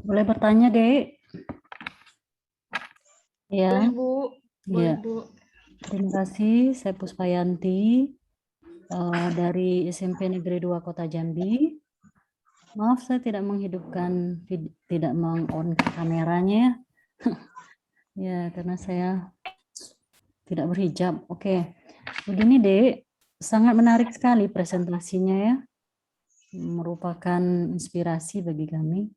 S3: Boleh bertanya, Dek? Ya.
S1: Boleh, Bu. Boleh,
S3: Ya.
S1: Bu.
S3: Terima kasih. Saya Puspayanti dari SMP Negeri 2 Kota Jambi. Maaf, saya tidak menghidupkan, tidak meng-on kameranya. Ya, karena saya tidak berhijab. Oke. Begini, Dek. Sangat menarik sekali presentasinya ya. Merupakan inspirasi bagi kami.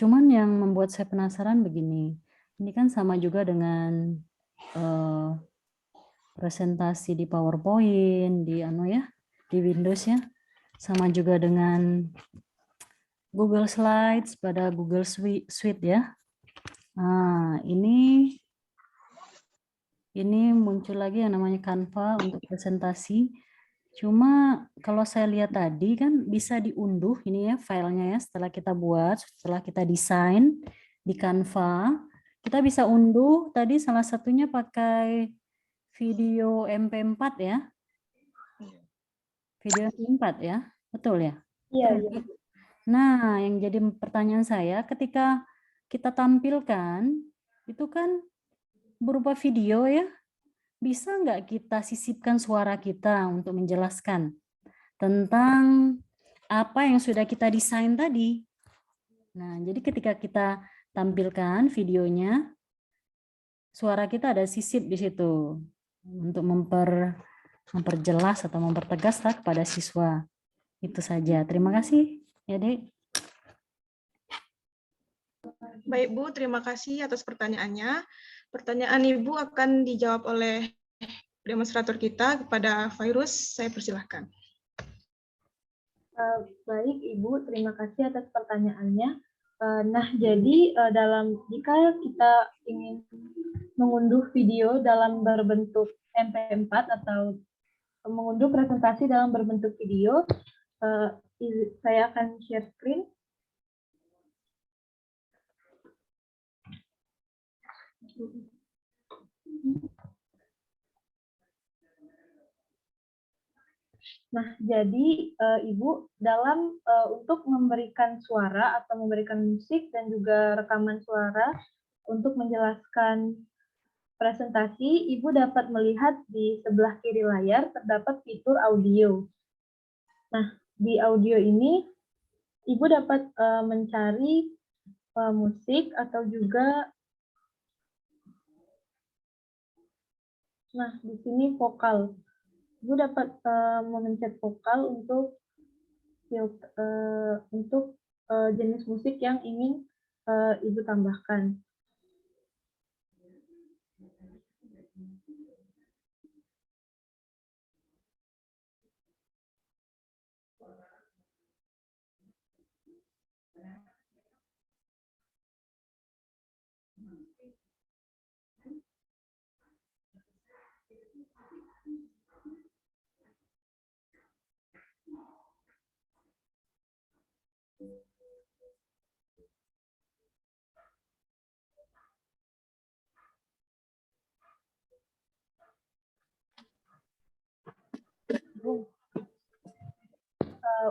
S3: Cuman yang membuat saya penasaran begini, ini kan sama juga dengan presentasi di PowerPoint, di di Windows ya, sama juga dengan Google Slides pada Google Suite ya. Nah, ini muncul lagi yang namanya Canva untuk presentasi. Cuma kalau saya lihat tadi kan bisa diunduh ini ya filenya ya, setelah kita buat, setelah kita desain di Canva, kita bisa unduh tadi salah satunya pakai video MP4 ya. Video MP4 ya, betul ya?
S4: Iya,
S3: Betul.
S4: iya.
S3: Nah, yang jadi pertanyaan saya ketika kita tampilkan itu kan berupa video ya, bisa nggak kita sisipkan suara kita untuk menjelaskan tentang apa yang sudah kita desain tadi. Nah, jadi ketika kita tampilkan videonya, suara kita ada sisip di situ untuk memperjelas atau mempertegas kepada siswa. Itu saja. Terima kasih, ya, Dek.
S1: Baik, Bu. Terima kasih atas pertanyaannya. Pertanyaan Ibu akan dijawab oleh demonstrator kita kepada Virus. Saya persilahkan.
S4: Baik, Ibu. Terima kasih atas pertanyaannya. Nah, jadi jika kita ingin mengunduh video dalam berbentuk MP4 atau mengunduh presentasi dalam berbentuk video, saya akan share screen. Nah, jadi Ibu dalam untuk memberikan suara atau memberikan musik dan juga rekaman suara untuk menjelaskan presentasi, Ibu dapat melihat di sebelah kiri layar terdapat fitur audio. Nah, di audio ini Ibu dapat mencari musik atau juga di sini vokal. Ibu dapat memencet vokal untuk jenis musik yang ingin Ibu tambahkan.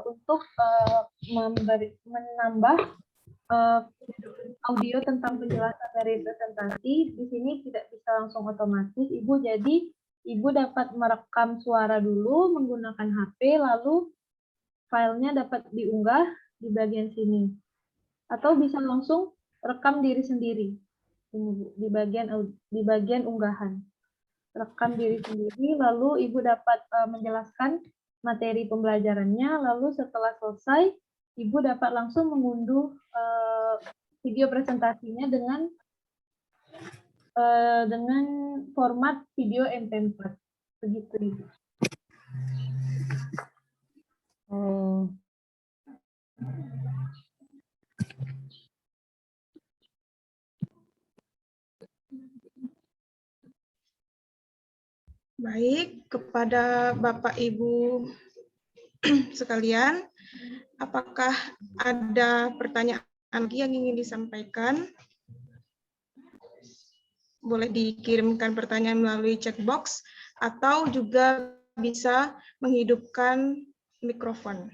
S4: Untuk menambah audio tentang penjelasan dari presentasi, di sini tidak bisa langsung otomatis, Ibu. Jadi, Ibu dapat merekam suara dulu menggunakan HP, lalu filenya dapat diunggah di bagian sini. Atau bisa langsung rekam diri sendiri ini, Bu, di bagian unggahan. rekam diri sendiri, lalu Ibu dapat menjelaskan materi pembelajarannya, lalu setelah selesai, Ibu dapat langsung mengunduh video presentasinya dengan format video MP4. Begitu, Ibu.
S3: Oh.
S1: Baik, kepada Bapak Ibu sekalian, apakah ada pertanyaan lagi yang ingin disampaikan? Boleh dikirimkan pertanyaan melalui chat box atau juga bisa menghidupkan mikrofon.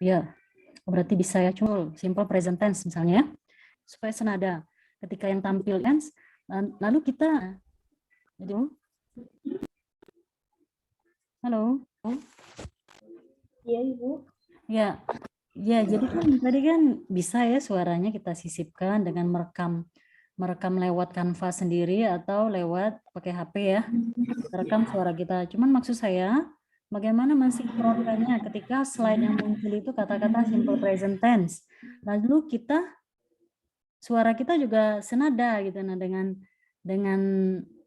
S3: Ya, berarti bisa ya, Cul. Simple present tense misalnya, supaya senada. Ketika yang tampil tense, lalu kita, jadi, halo,
S4: Iya, Ibu.
S3: ya, jadi kan tadi kan bisa ya suaranya kita sisipkan dengan merekam lewat Canva sendiri atau lewat pakai HP ya, rekam suara kita. Cuman maksud saya, bagaimana mensinkronkannya ketika slide yang muncul itu kata-kata simple present tense. Lalu suara kita juga senada gitu, nah dengan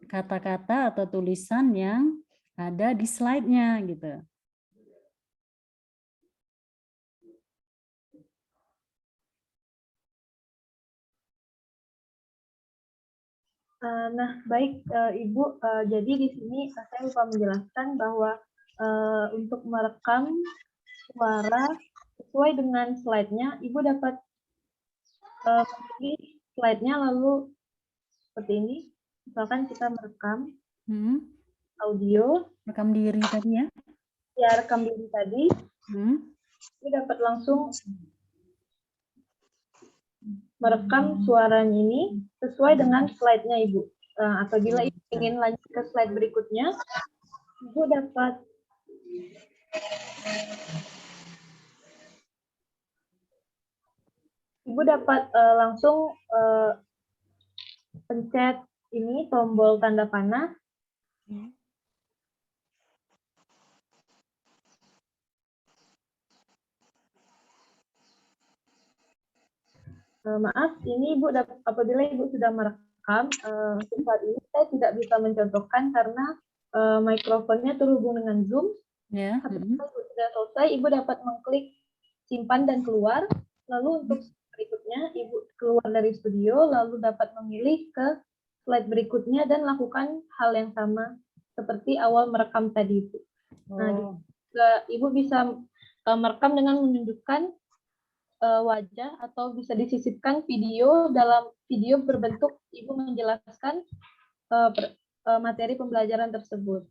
S3: kata-kata atau tulisan yang ada di slide-nya gitu.
S4: Nah, baik Ibu. Jadi di sini saya lupa menjelaskan bahwa untuk merekam suara sesuai dengan slide-nya, Ibu dapat memilih slide-nya lalu seperti ini. Misalkan kita merekam audio.
S3: Rekam diri tadi ya?
S4: Ya, rekam diri tadi. Ibu dapat langsung merekam suaranya ini sesuai dengan slide-nya Ibu. Apabila Ibu ingin lanjut ke slide berikutnya, Ibu dapat langsung pencet ini tombol tanda panah. Maaf, ini Ibu apabila Ibu sudah merekam, saat ini saya tidak bisa mencontohkan karena mikrofonnya terhubung dengan Zoom.
S3: Ya.
S4: Apabila Ibu sudah selesai, Ibu dapat mengklik simpan dan keluar. Lalu untuk berikutnya, Ibu keluar dari studio, lalu dapat memilih ke slide berikutnya dan lakukan hal yang sama seperti awal merekam tadi, Ibu. Nah, juga Ibu bisa merekam dengan menunjukkan wajah atau bisa disisipkan video dalam video berbentuk Ibu menjelaskan materi pembelajaran tersebut.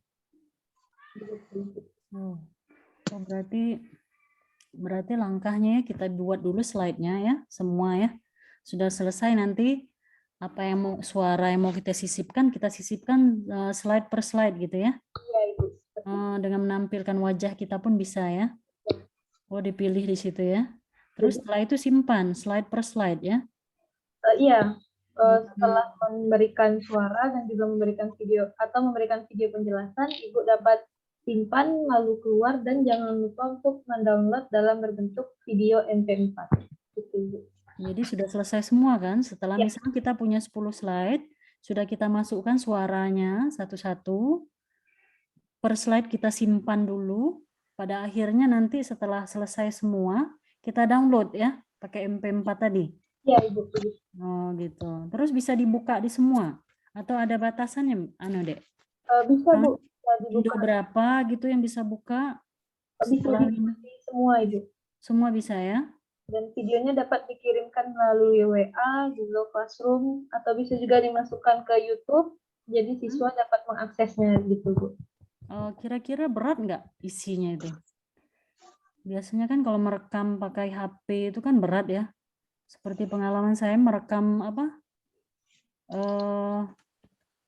S3: Berarti langkahnya ya kita buat dulu slide-nya ya, semua ya. Sudah selesai nanti apa yang mau suara yang mau kita sisipkan slide per slide gitu ya.
S4: Iya, Ibu.
S3: Dengan menampilkan wajah kita pun bisa ya. Oh, dipilih di situ ya. Terus setelah itu simpan slide per slide ya.
S4: Iya. Setelah memberikan suara dan juga memberikan video atau memberikan video penjelasan, Ibu dapat simpan lalu keluar dan jangan lupa untuk mendownload dalam berbentuk video MP4. Gitu.
S3: Jadi sudah selesai semua kan? Setelah misalnya kita punya 10 slide, sudah kita masukkan suaranya satu-satu. Per slide kita simpan dulu. Pada akhirnya nanti setelah selesai semua, kita download ya, pakai MP4 tadi.
S4: Iya, Ibu.
S3: Oh, gitu. Terus bisa dibuka di semua? Atau ada batasannya, Dek?
S4: Bisa, Bu.
S3: Video berapa gitu yang bisa buka?
S4: Bisa di semua, Ibu.
S3: Semua bisa ya?
S4: Dan videonya dapat dikirimkan melalui WA, Google Classroom, atau bisa juga dimasukkan ke YouTube. Jadi siswa dapat mengaksesnya gitu, Bu.
S3: Kira-kira berat nggak isinya itu? Biasanya kan kalau merekam pakai HP itu kan berat ya. Seperti pengalaman saya merekam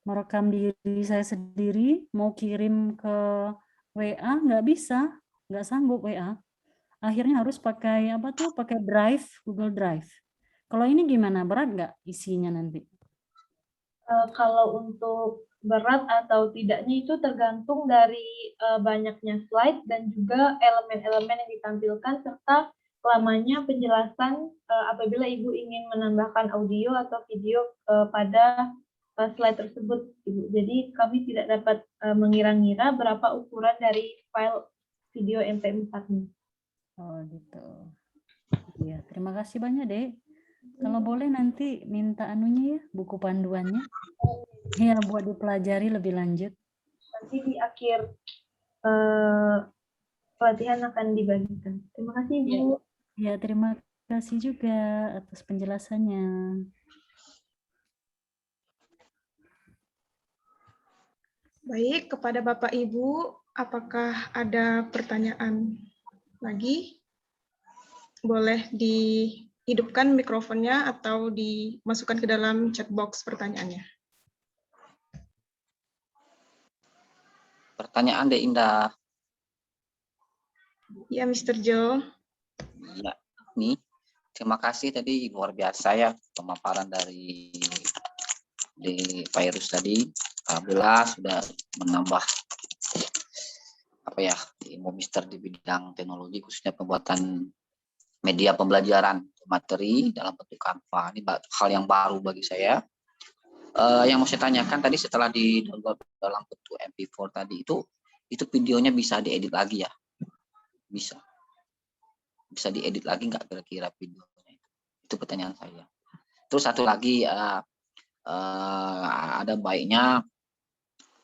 S3: merekam diri saya sendiri, mau kirim ke WA nggak bisa, nggak sanggup WA. Akhirnya harus pakai apa tuh? Pakai Drive, Google Drive. Kalau ini gimana? Berat nggak isinya nanti?
S4: Kalau untuk berat atau tidaknya itu tergantung dari banyaknya slide dan juga elemen-elemen yang ditampilkan serta lamanya penjelasan apabila Ibu ingin menambahkan audio atau video pada slide tersebut, Ibu. Jadi kami tidak dapat mengira-ngira berapa ukuran dari file video MP4-nya.
S3: Oh gitu. Iya, terima kasih banyak, Dek. Kalau boleh nanti minta anunya ya, buku panduannya. Ya, buat dipelajari lebih lanjut.
S4: Nanti di akhir pelatihan akan dibagikan. Terima kasih, Ibu.
S3: Ya, terima kasih juga atas penjelasannya.
S1: Baik, kepada Bapak Ibu, apakah ada pertanyaan lagi? Boleh dihidupkan mikrofonnya atau dimasukkan ke dalam chat box pertanyaannya.
S6: Pertanyaan deh Indah.
S1: Ya, Mr. Joe.
S6: Ya, nih. Terima kasih tadi luar biasa ya pemaparan dari Virus tadi. Alhamdulillah sudah menambah apa ya ilmu Mister di bidang teknologi khususnya pembuatan media pembelajaran materi dalam bentuk Canva. Ini hal yang baru bagi saya. Yang mau saya tanyakan tadi setelah di download dalam bentuk MP4 tadi itu videonya bisa diedit lagi ya? Bisa diedit lagi nggak kira-kira videonya? Itu pertanyaan saya. Terus satu lagi ada baiknya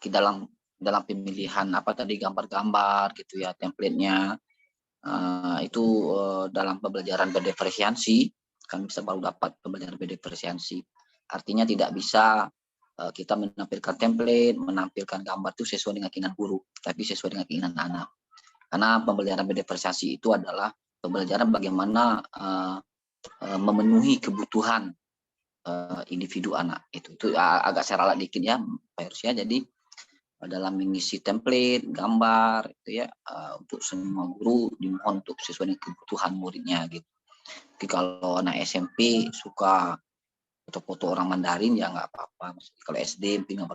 S6: dalam pemilihan apa tadi gambar-gambar gitu ya template-nya itu dalam pembelajaran berdiferensiasi kan bisa baru dapat pembelajaran berdiferensiasi. Artinya tidak bisa kita menampilkan template, menampilkan gambar itu sesuai dengan keinginan guru, tapi sesuai dengan keinginan anak. Karena pembelajaran berdiferensiasi itu adalah pembelajaran bagaimana memenuhi kebutuhan individu anak. Itu agak saya ralat dikit ya, Pak Yurus ya. Jadi dalam mengisi template, gambar, itu ya untuk semua guru dimohon untuk sesuai dengan kebutuhan muridnya gitu. Jadi kalau anak SMP suka foto-foto orang Mandarin ya nggak apa-apa. Kalau SD mungkin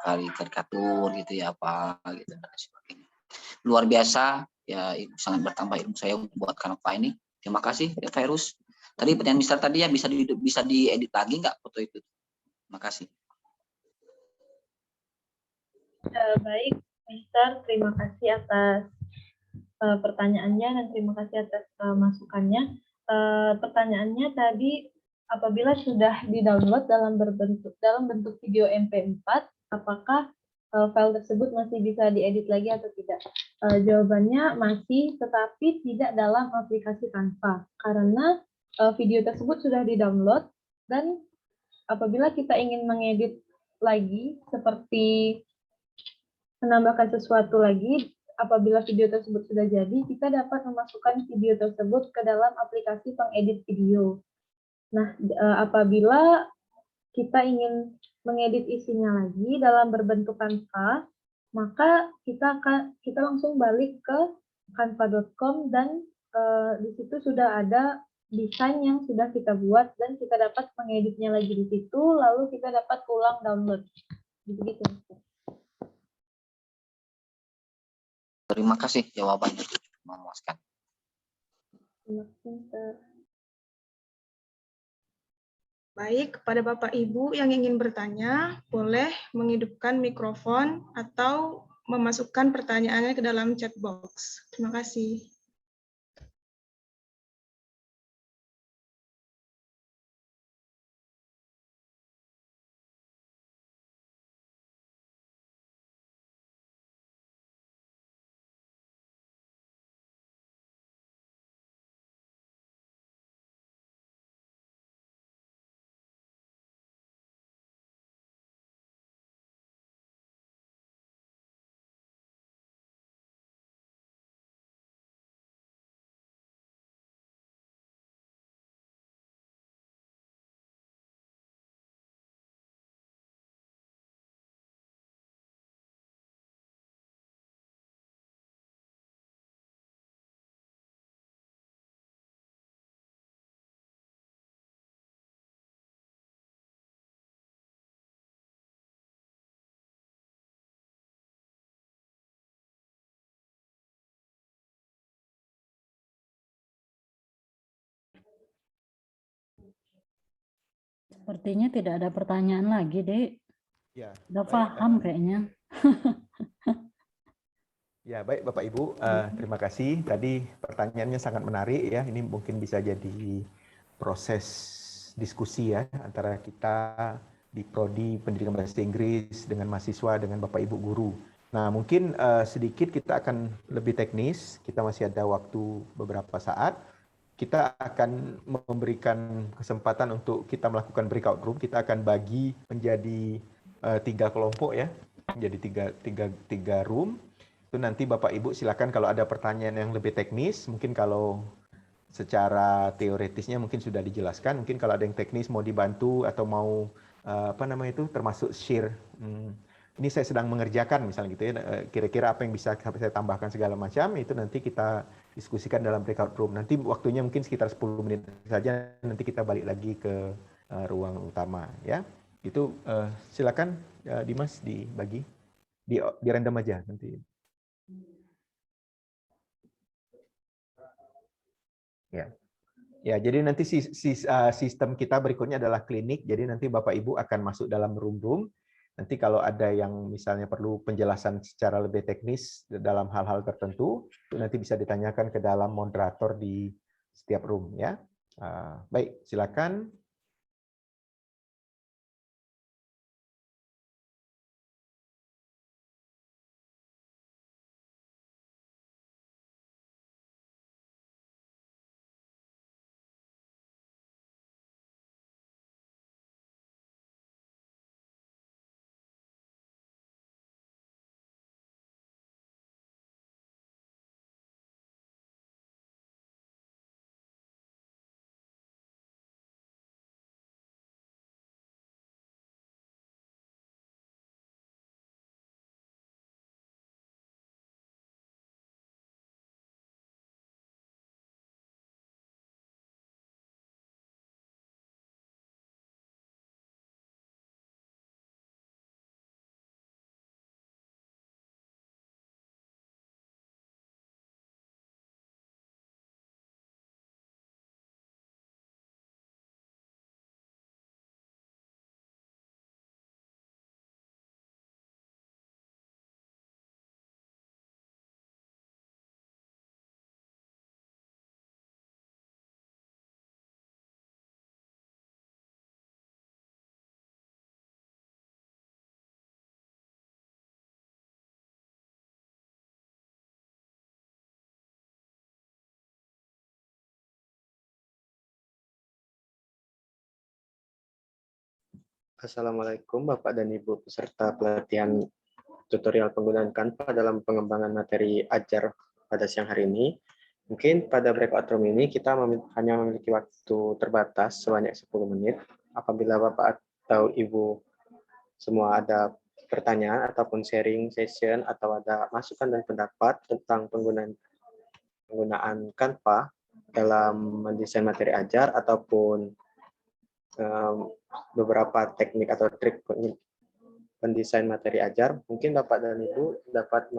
S6: kali karikatur gitu ya apa gitu dan sebagainya. Luar biasa ya, sangat bertambah ilmu saya untuk buat Canva ini. Terima kasih ya Virus. Tadi pertanyaan Mister tadi ya bisa diedit lagi nggak foto itu? Terima kasih.
S4: Baik, Mister, terima kasih atas pertanyaannya dan terima kasih atas masukannya. Pertanyaannya tadi, apabila sudah di-download dalam bentuk video MP4, apakah file tersebut masih bisa diedit lagi atau tidak? Jawabannya masih, tetapi tidak dalam aplikasi Canva, karena video tersebut sudah di-download dan apabila kita ingin mengedit lagi seperti menambahkan sesuatu lagi, apabila video tersebut sudah jadi, kita dapat memasukkan video tersebut ke dalam aplikasi pengedit video. Nah, apabila kita ingin mengedit isinya lagi dalam berbentuk Canva, maka kita langsung balik ke canva.com dan di situ sudah ada desain yang sudah kita buat dan kita dapat mengeditnya lagi di situ, lalu kita dapat ulang download. Begitu.
S6: Terima kasih jawabannya, memuaskan.
S1: Baik, kepada Bapak Ibu yang ingin bertanya, boleh menghidupkan mikrofon atau memasukkan pertanyaannya ke dalam chat box. Terima kasih.
S3: Sepertinya tidak ada pertanyaan lagi, Dek.
S2: Ya,
S3: Udah
S2: baik,
S3: paham kayaknya.
S2: ya, baik Bapak Ibu, terima kasih. Tadi pertanyaannya sangat menarik ya. Ini mungkin bisa jadi proses diskusi ya antara kita di Prodi Pendidikan Bahasa Inggris dengan mahasiswa dengan Bapak Ibu guru. Nah, mungkin sedikit kita akan lebih teknis. Kita masih ada waktu beberapa saat. Kita akan memberikan kesempatan untuk kita melakukan breakout room. Kita akan bagi menjadi 3 kelompok ya, menjadi tiga room. Itu nanti Bapak Ibu silakan kalau ada pertanyaan yang lebih teknis, mungkin kalau secara teoritisnya mungkin sudah dijelaskan, mungkin kalau ada yang teknis mau dibantu atau mau apa namanya itu termasuk share. Ini saya sedang mengerjakan misalnya gitu ya, kira-kira apa yang bisa saya tambahkan segala macam, itu nanti kita diskusikan dalam breakout room. Nanti waktunya mungkin sekitar 10 menit saja, nanti kita balik lagi ke ruang utama ya. Itu silakan Dimas dibagi, di random aja nanti. Ya. Ya, jadi nanti sistem kita berikutnya adalah klinik. Jadi nanti Bapak Ibu akan masuk dalam room. Nanti kalau ada yang misalnya perlu penjelasan secara lebih teknis dalam hal-hal tertentu, itu nanti bisa ditanyakan ke dalam moderator di setiap room ya. Baik, silakan.
S7: Assalamualaikum Bapak dan Ibu peserta pelatihan tutorial penggunaan Canva dalam pengembangan materi ajar pada siang hari ini. Mungkin pada breakout room ini kita hanya memiliki waktu terbatas sebanyak 10 menit. Apabila Bapak atau Ibu semua ada pertanyaan ataupun sharing session atau ada masukan dan pendapat tentang penggunaan Canva dalam mendesain materi ajar ataupun beberapa teknik atau trik pendesain materi ajar, mungkin Bapak dan Ibu dapat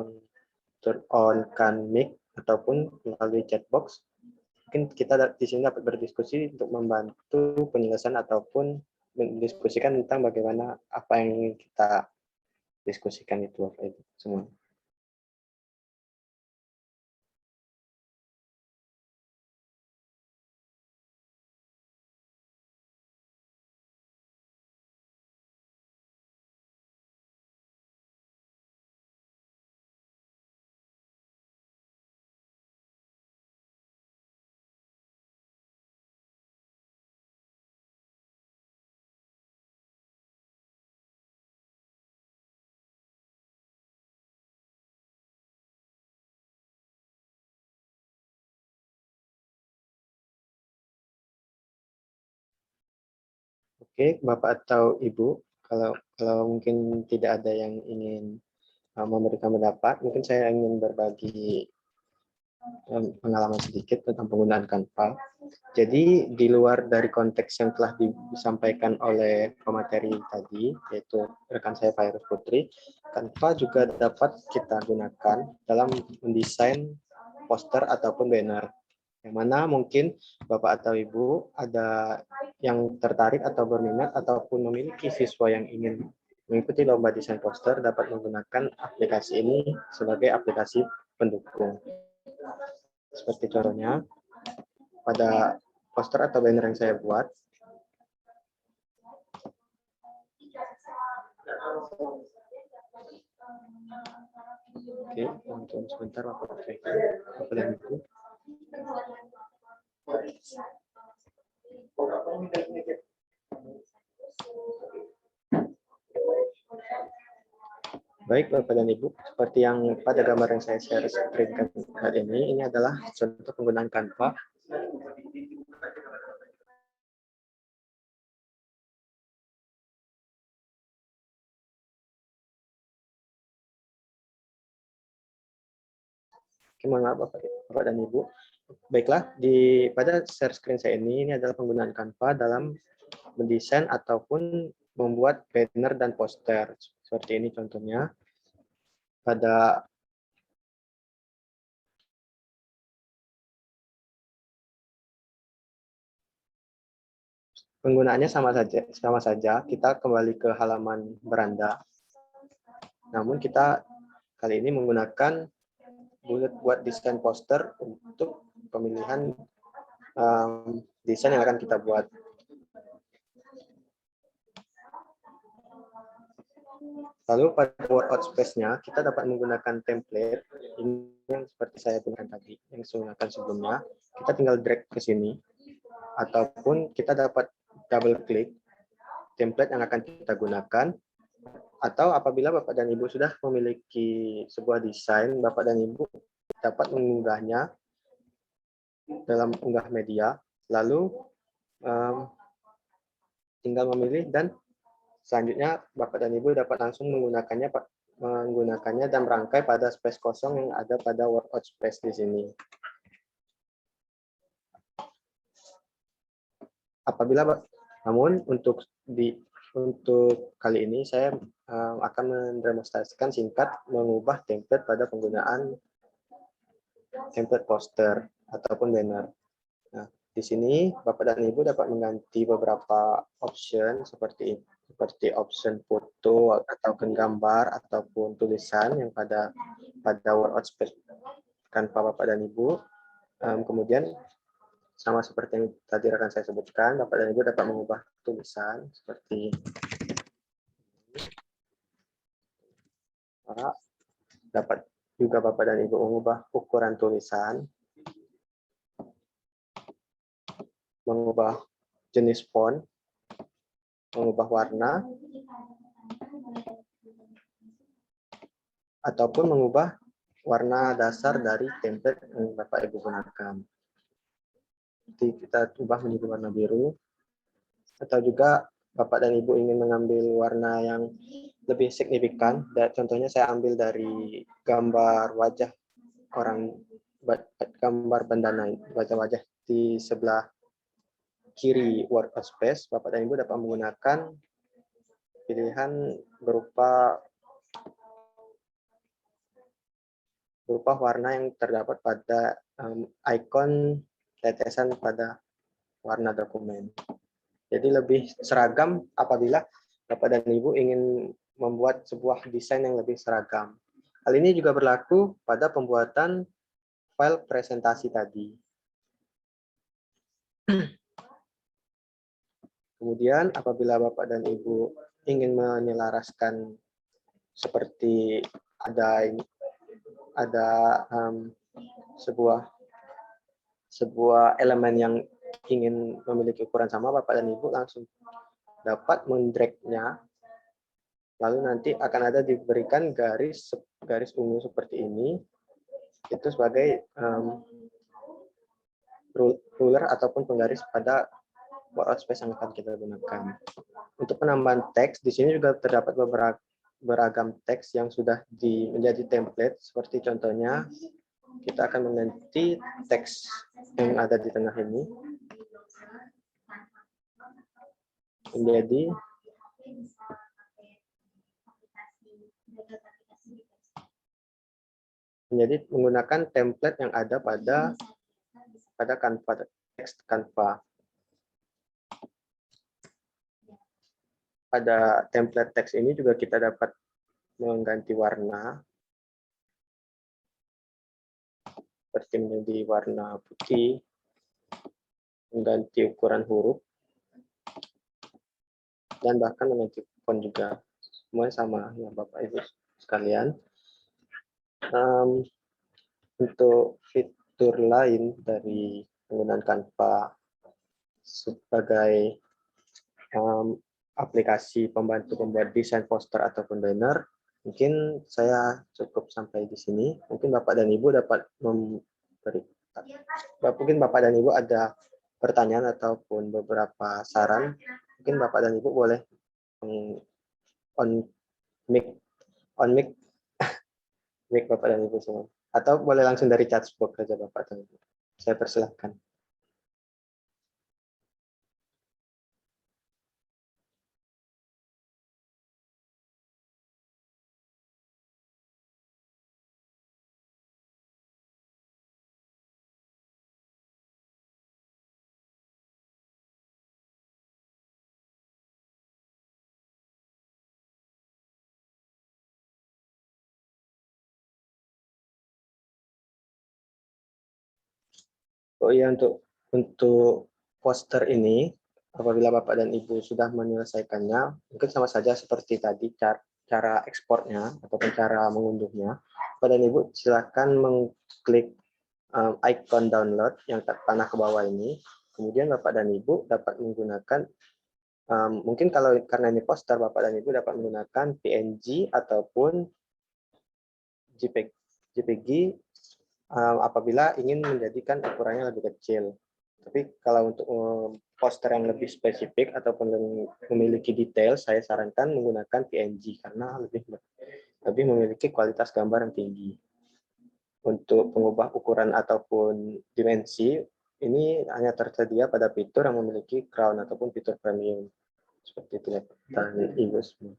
S7: turn on mic ataupun melalui chat box. Mungkin kita di sini dapat berdiskusi untuk membantu penjelasan ataupun mendiskusikan tentang bagaimana apa yang ingin kita diskusikan itu semua. Oke, Bapak atau Ibu, kalau mungkin tidak ada yang ingin memberikan pendapat, mungkin saya ingin berbagi pengalaman sedikit tentang penggunaan Canva. Jadi di luar dari konteks yang telah disampaikan oleh pemateri tadi, yaitu rekan saya Virus Putri, Canva juga dapat kita gunakan dalam mendesain poster ataupun banner. Yang mana mungkin Bapak atau Ibu ada yang tertarik atau berminat ataupun memiliki siswa yang ingin mengikuti lomba desain poster dapat menggunakan aplikasi ini sebagai aplikasi pendukung. Seperti contohnya pada poster atau banner yang saya buat. Oke, tunggu sebentar Bapak dan Ibu. Baik Bapak dan Ibu, seperti yang pada gambar yang saya share screen saat ini adalah contoh penggunaan Canva. Mohon maaf Bapak dan Ibu. Baiklah, pada share screen saya ini adalah penggunaan Canva dalam mendesain ataupun membuat banner dan poster. Seperti ini contohnya. Pada penggunaannya sama saja. Kita kembali ke halaman beranda. Namun kita kali ini menggunakan buat desain poster untuk pemilihan desain yang akan kita buat. Lalu pada workout space-nya kita dapat menggunakan template ini yang seperti saya gunakan tadi, yang saya gunakan sebelumnya. Kita tinggal drag ke sini, ataupun kita dapat double klik template yang akan kita gunakan. Atau apabila Bapak dan Ibu sudah memiliki sebuah desain, Bapak dan Ibu dapat mengunggahnya dalam unggah media, lalu tinggal memilih dan selanjutnya Bapak dan Ibu dapat langsung menggunakannya dan merangkai pada space kosong yang ada pada workout space di sini. Namun untuk kali ini saya akan mendemonstrasikan singkat mengubah template pada penggunaan template poster ataupun banner. Nah, di sini Bapak dan Ibu dapat mengganti beberapa option seperti option foto ataupun gambar ataupun tulisan yang pada workout space Canva Bapak dan Ibu. Kemudian sama seperti yang tadi akan saya sebutkan, Bapak dan Ibu dapat mengubah tulisan seperti dapat juga Bapak dan Ibu mengubah ukuran tulisan, mengubah jenis font, mengubah warna, ataupun mengubah warna dasar dari template yang Bapak Ibu gunakan. Jadi kita ubah menjadi warna biru, atau juga Bapak dan Ibu ingin mengambil warna yang lebih signifikan. Contohnya saya ambil dari gambar wajah gambar bandana, wajah-wajah di sebelah kiri workout space. Bapak dan Ibu dapat menggunakan pilihan berupa warna yang terdapat pada ikon tetesan pada warna dokumen. Jadi lebih seragam apabila Bapak dan Ibu ingin membuat sebuah desain yang lebih seragam. Hal ini juga berlaku pada pembuatan file presentasi tadi. Kemudian apabila Bapak dan Ibu ingin menyelaraskan seperti ada sebuah elemen yang ingin memiliki ukuran sama, Bapak dan Ibu langsung dapat mendrag-nya, lalu nanti akan ada diberikan garis ungu seperti ini, itu sebagai ruler ataupun penggaris pada workout space yang akan kita gunakan. Untuk penambahan teks, di sini juga terdapat beragam teks yang sudah menjadi template, seperti contohnya kita akan mengganti teks yang ada di tengah ini menjadi menggunakan template yang ada pada pada Canva, teks Canva. Pada template teks ini juga kita dapat mengganti warna, seperti menjadi warna putih, mengganti ukuran huruf, dan bahkan mengganti font juga. Semuanya sama ya Bapak Ibu sekalian. Untuk fitur lain dari penggunaan Canva sebagai aplikasi pembantu pembuat desain poster ataupun banner, mungkin saya cukup sampai di sini. Mungkin Bapak dan Ibu dapat mungkin Bapak dan Ibu ada pertanyaan ataupun beberapa saran. Mungkin Bapak dan Ibu boleh on mic mic Bapak dan Ibu semua. Atau boleh langsung dari chat box saja Bapak dan Ibu. Saya persilahkan. Oh iya, untuk poster ini, apabila Bapak dan Ibu sudah menyelesaikannya, mungkin sama saja seperti tadi cara ekspornya ataupun cara mengunduhnya. Bapak dan Ibu silakan mengklik icon download yang panah ke bawah ini. Kemudian Bapak dan Ibu dapat menggunakan, mungkin kalau karena ini poster, Bapak dan Ibu dapat menggunakan PNG ataupun JPG apabila ingin menjadikan ukurannya lebih kecil. Tapi kalau untuk poster yang lebih spesifik ataupun memiliki detail, saya sarankan menggunakan PNG karena lebih memiliki kualitas gambar yang tinggi. Untuk pengubah ukuran ataupun dimensi, ini hanya tersedia pada fitur yang memiliki crown ataupun fitur premium. Seperti itu dan Ibu semua.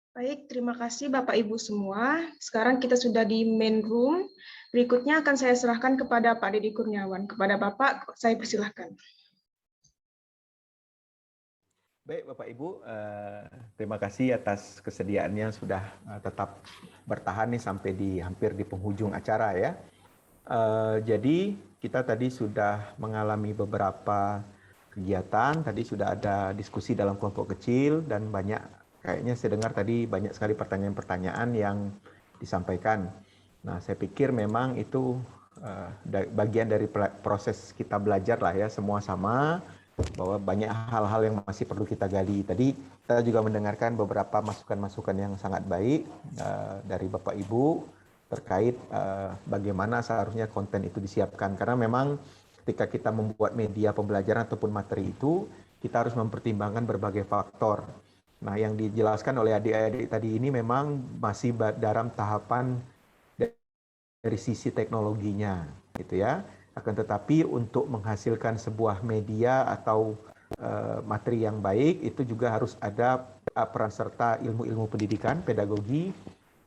S1: Baik, terima kasih Bapak Ibu semua. Sekarang kita sudah di main room. Berikutnya akan saya serahkan kepada Pak Deddy Kurniawan. Kepada Bapak, saya persilahkan.
S2: Baik Bapak Ibu, terima kasih atas kesediaannya sudah tetap bertahan nih sampai hampir di penghujung acara ya. Jadi kita tadi sudah mengalami beberapa kegiatan, tadi sudah ada diskusi dalam kelompok kecil dan kayaknya saya dengar tadi banyak sekali pertanyaan-pertanyaan yang disampaikan. Nah, saya pikir memang itu bagian dari proses kita belajar lah ya, semua sama, bahwa banyak hal-hal yang masih perlu kita gali. Tadi kita juga mendengarkan beberapa masukan-masukan yang sangat baik dari Bapak Ibu terkait bagaimana seharusnya konten itu disiapkan. Karena memang ketika kita membuat media pembelajaran ataupun materi itu, kita harus mempertimbangkan berbagai faktor. Nah, yang dijelaskan oleh adik-adik tadi ini memang masih dalam tahapan dari sisi teknologinya, gitu ya. Akan tetapi untuk menghasilkan sebuah media atau materi yang baik, itu juga harus ada peran serta ilmu-ilmu pendidikan, pedagogi.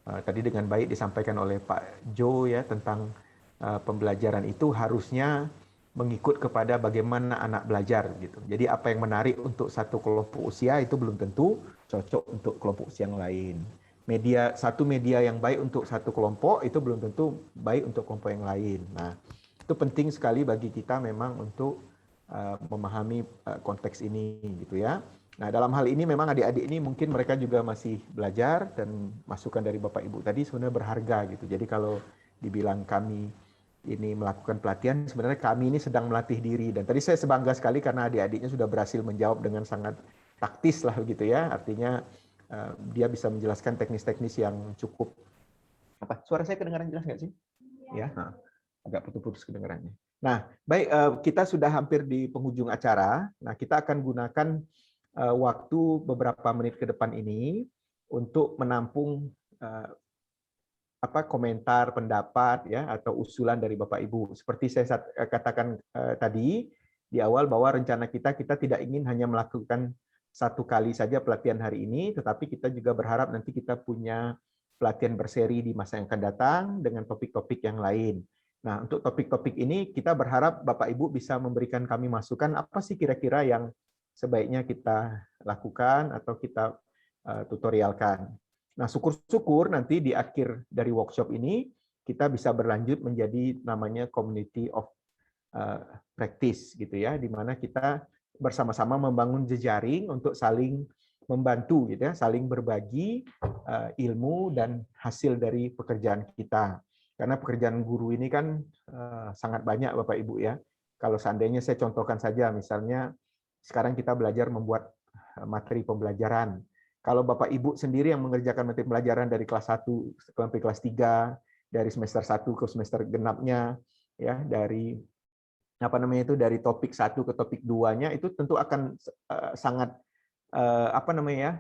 S2: Tadi dengan baik disampaikan oleh Pak Jo ya tentang pembelajaran itu harusnya mengikut kepada bagaimana anak belajar gitu. Jadi apa yang menarik untuk satu kelompok usia itu belum tentu cocok untuk kelompok usia yang lain. Satu media yang baik untuk satu kelompok itu belum tentu baik untuk kelompok yang lain. Nah, itu penting sekali bagi kita memang untuk memahami konteks ini gitu ya. Nah, dalam hal ini memang adik-adik ini mungkin mereka juga masih belajar dan masukan dari Bapak Ibu tadi sebenarnya berharga gitu. Jadi kalau dibilang kami ini melakukan pelatihan, sebenarnya kami ini sedang melatih diri. Dan tadi saya sebangga sekali karena adik-adiknya sudah berhasil menjawab dengan sangat taktis lah gitu ya. Artinya dia bisa menjelaskan teknis-teknis yang cukup. Suara saya kedengaran jelas nggak sih? Ya, agak putus-putus kedengarannya. Nah, baik, kita sudah hampir di penghujung acara. Nah, kita akan gunakan waktu beberapa menit ke depan ini untuk menampung komentar, pendapat ya atau usulan dari Bapak Ibu. Seperti saya katakan tadi di awal bahwa rencana kita tidak ingin hanya melakukan satu kali saja pelatihan hari ini, tetapi kita juga berharap nanti kita punya pelatihan berseri di masa yang akan datang dengan topik-topik yang lain. Nah, untuk topik-topik ini kita berharap Bapak Ibu bisa memberikan kami masukan apa sih kira-kira yang sebaiknya kita lakukan atau kita tutorialkan. Nah, syukur-syukur nanti di akhir dari workshop ini kita bisa berlanjut menjadi namanya community of practice gitu ya, di mana kita bersama-sama membangun jejaring untuk saling membantu gitu ya, saling berbagi ilmu dan hasil dari pekerjaan kita. Karena pekerjaan guru ini kan sangat banyak Bapak Ibu ya. Kalau seandainya saya contohkan saja, misalnya sekarang kita belajar membuat materi pembelajaran. Kalau Bapak Ibu sendiri yang mengerjakan materi pembelajaran dari kelas 1 sampai kelas 3, dari semester 1 ke semester genapnya, ya dari dari topik 1 ke topik 2-nya itu tentu akan sangat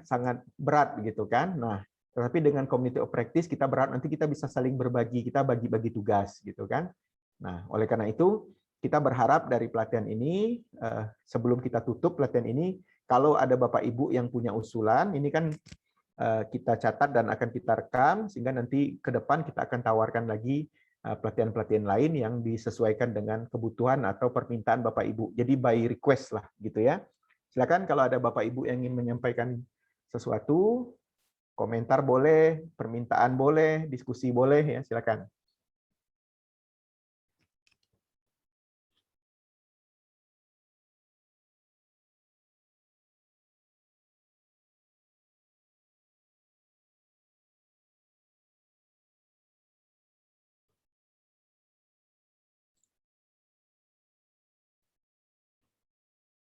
S2: sangat berat gitu kan. Nah, tetapi dengan community of practice kita berharap nanti kita bisa saling berbagi, kita bagi-bagi tugas gitu kan. Nah, oleh karena itu kita berharap dari pelatihan ini sebelum kita tutup pelatihan ini, kalau ada Bapak Ibu yang punya usulan, ini kan kita catat dan akan kita rekam sehingga nanti ke depan kita akan tawarkan lagi pelatihan-pelatihan lain yang disesuaikan dengan kebutuhan atau permintaan Bapak Ibu. Jadi by request lah gitu ya. Silakan kalau ada Bapak Ibu yang ingin menyampaikan sesuatu, komentar boleh, permintaan boleh, diskusi boleh ya, silakan.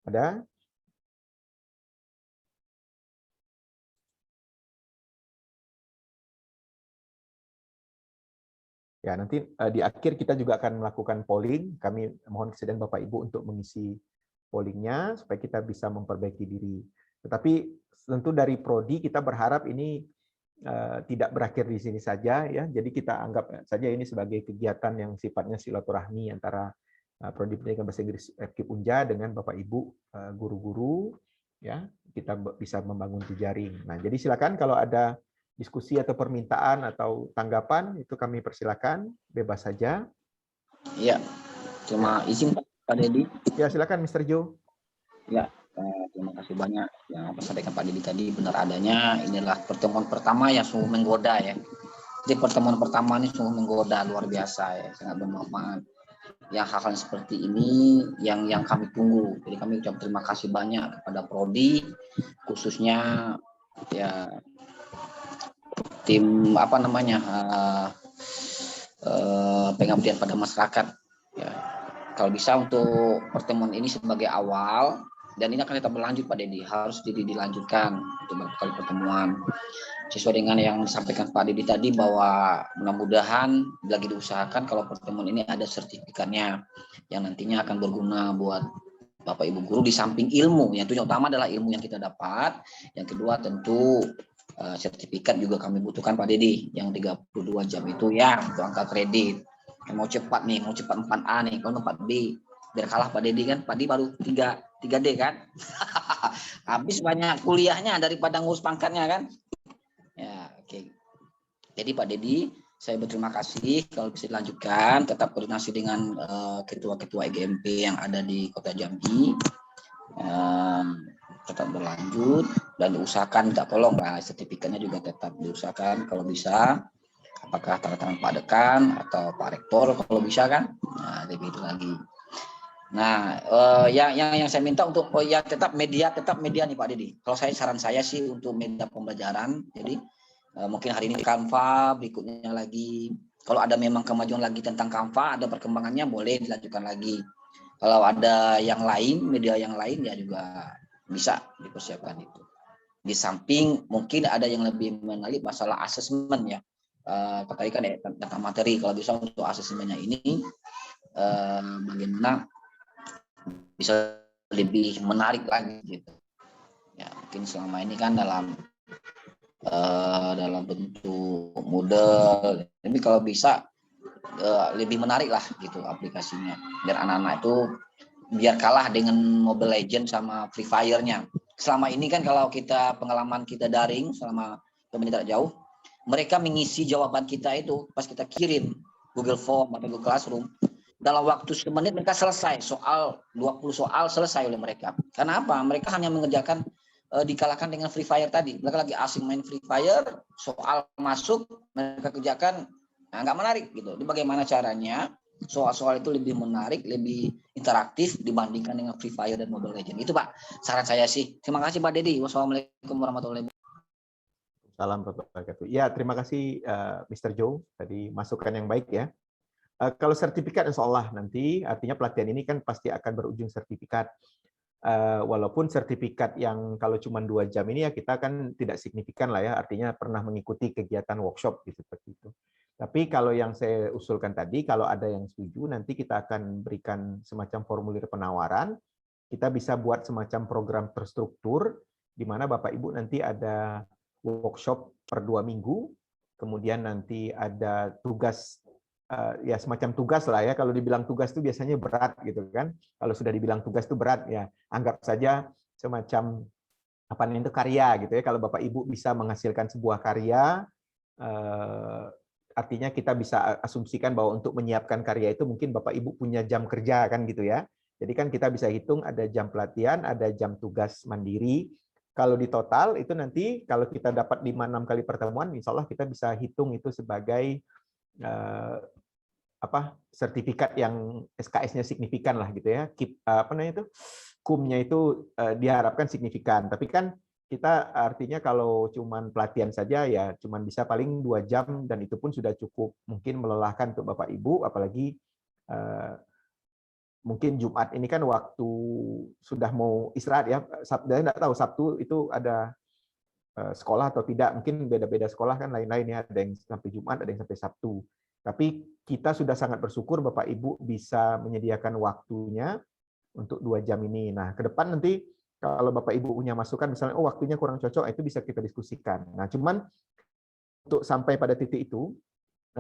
S2: Ada? Ya, nanti di akhir kita juga akan melakukan polling. Kami mohon kesediaan Bapak Ibu untuk mengisi pollingnya supaya kita bisa memperbaiki diri. Tetapi tentu dari Prodi kita berharap ini tidak berakhir di sini saja ya. Jadi kita anggap saja ini sebagai kegiatan yang sifatnya silaturahmi antara Prodi Pendidikan Bahasa Inggris FKIP Unja dengan Bapak Ibu guru-guru ya. Kita bisa membangun jejaring. Nah, jadi silakan kalau ada diskusi atau permintaan atau tanggapan itu kami persilakan, bebas saja.
S6: Iya. Cuma izin Pak Dedi.
S2: Ya, silakan Mr. Jo.
S6: Ya, terima kasih banyak yang apa sampaikan Pak Dedi tadi, benar adanya. Inilah pertemuan pertama yang sungguh menggoda ya. Jadi pertemuan pertama ini sungguh menggoda, luar biasa ya, sangat bermanfaat. Yang hal-hal seperti ini yang kami tunggu. Jadi kami ucap terima kasih banyak kepada Prodi, khususnya ya tim pengabdian pada masyarakat. Ya, kalau bisa untuk pertemuan ini sebagai awal Dan ini akan tetap berlanjut Pak Dedi, harus dilanjutkan untuk beberapa kali pertemuan. Sesuai dengan yang disampaikan Pak Dedi tadi bahwa mudah-mudahan lagi diusahakan kalau pertemuan ini ada sertifikatnya yang nantinya akan berguna buat Bapak Ibu guru di samping ilmu. Yang utama adalah ilmu yang kita dapat. Yang kedua tentu sertifikat juga kami butuhkan Pak Dedi yang 32 jam itu ya untuk angka kredit. Mau cepat nih, mau cepat 4A nih, kalau 4B biar kalah Pak Dedi kan, Pak Dedi baru 3D kan. Habis banyak kuliahnya daripada ngurus pangkatnya kan. Ya, oke. Jadi Pak Dedi, saya berterima kasih kalau bisa dilanjutkan, tetap koordinasi dengan ketua-ketua EGMP yang ada di Kota Jambi. Tetap berlanjut dan diusahakan minta tolong lah sertifikatnya juga tetap diusahakan kalau bisa. Apakah tangan Pak Dekan atau Pak Rektor kalau bisa kan. Nah, lebih itu lagi. Nah, yang saya minta untuk ya tetap media nih Pak Dedi. Kalau saran saya sih untuk media pembelajaran. Jadi mungkin hari ini Canva, berikutnya lagi. Kalau ada memang kemajuan lagi tentang Canva, ada perkembangannya boleh dilanjutkan lagi. Kalau ada yang lain, media yang lain ya juga bisa dipersiapkan itu. Di samping mungkin ada yang lebih menarik masalah asesmen ya. Tadi kan ya, tentang materi. Kalau bisa untuk asesmennya ini bagaimana bisa lebih menarik lagi gitu. Ya mungkin selama ini kan dalam bentuk model, tapi kalau bisa lebih menarik lah gitu aplikasinya, biar anak-anak itu biar kalah dengan Mobile Legends sama Free Fire-nya. Selama ini kan kalau kita pengalaman kita daring selama pembelajaran jauh, mereka mengisi jawaban kita itu pas kita kirim Google Form atau Google Classroom. Dalam waktu 1 menit mereka selesai, 20 soal selesai oleh mereka. Karena apa? Mereka hanya mengerjakan dikalahkan dengan Free Fire tadi. Mereka lagi asing main Free Fire, soal masuk, mereka kerjakan, nggak menarik gitu. Jadi bagaimana caranya soal-soal itu lebih menarik, lebih interaktif dibandingkan dengan Free Fire dan Mobile Legends. Itu Pak, saran saya sih. Terima kasih Pak Dedi. Wassalamualaikum warahmatullahi wabarakatuh.
S2: Salam wabarakatuh. Ya, terima kasih Mr. Joe. Tadi masukan yang baik ya. Kalau sertifikat insya Allah nanti, artinya pelatihan ini kan pasti akan berujung sertifikat. Walaupun sertifikat yang kalau cuma 2 jam ini ya kita kan tidak signifikan lah ya, artinya pernah mengikuti kegiatan workshop gitu, seperti itu. Tapi kalau yang saya usulkan tadi, kalau ada yang setuju, nanti kita akan berikan semacam formulir penawaran, kita bisa buat semacam program terstruktur, di mana Bapak Ibu nanti ada workshop per 2 minggu, kemudian nanti ada tugas, ya semacam tugas lah ya. Kalau dibilang tugas itu biasanya berat gitu kan. Kalau sudah dibilang tugas itu berat ya, anggap saja semacam apa namanya itu karya gitu ya. Kalau Bapak Ibu bisa menghasilkan sebuah karya, artinya kita bisa asumsikan bahwa untuk menyiapkan karya itu mungkin Bapak Ibu punya jam kerja kan gitu ya. Jadi kan kita bisa hitung ada jam pelatihan, ada jam tugas mandiri. Kalau di total itu nanti kalau kita dapat 5-6 kali pertemuan, insya Allah kita bisa hitung itu sebagai sertifikat yang SKS-nya signifikan lah gitu ya. Apa namanya itu? KUM-nya itu diharapkan signifikan. Tapi kan kita artinya kalau cuman pelatihan saja ya cuman bisa paling 2 jam dan itu pun sudah cukup mungkin melelahkan untuk Bapak Ibu, apalagi mungkin Jumat ini kan waktu sudah mau istirahat ya. Sabtu enggak tahu Sabtu itu ada sekolah atau tidak, mungkin beda-beda sekolah kan lain-lain ya, ada yang sampai Jumat, ada yang sampai Sabtu. Tapi kita sudah sangat bersyukur Bapak Ibu bisa menyediakan waktunya untuk 2 jam ini. Nah, ke depan nanti kalau Bapak Ibu punya masukan, misalnya waktunya kurang cocok, itu bisa kita diskusikan. Nah, cuman untuk sampai pada titik itu,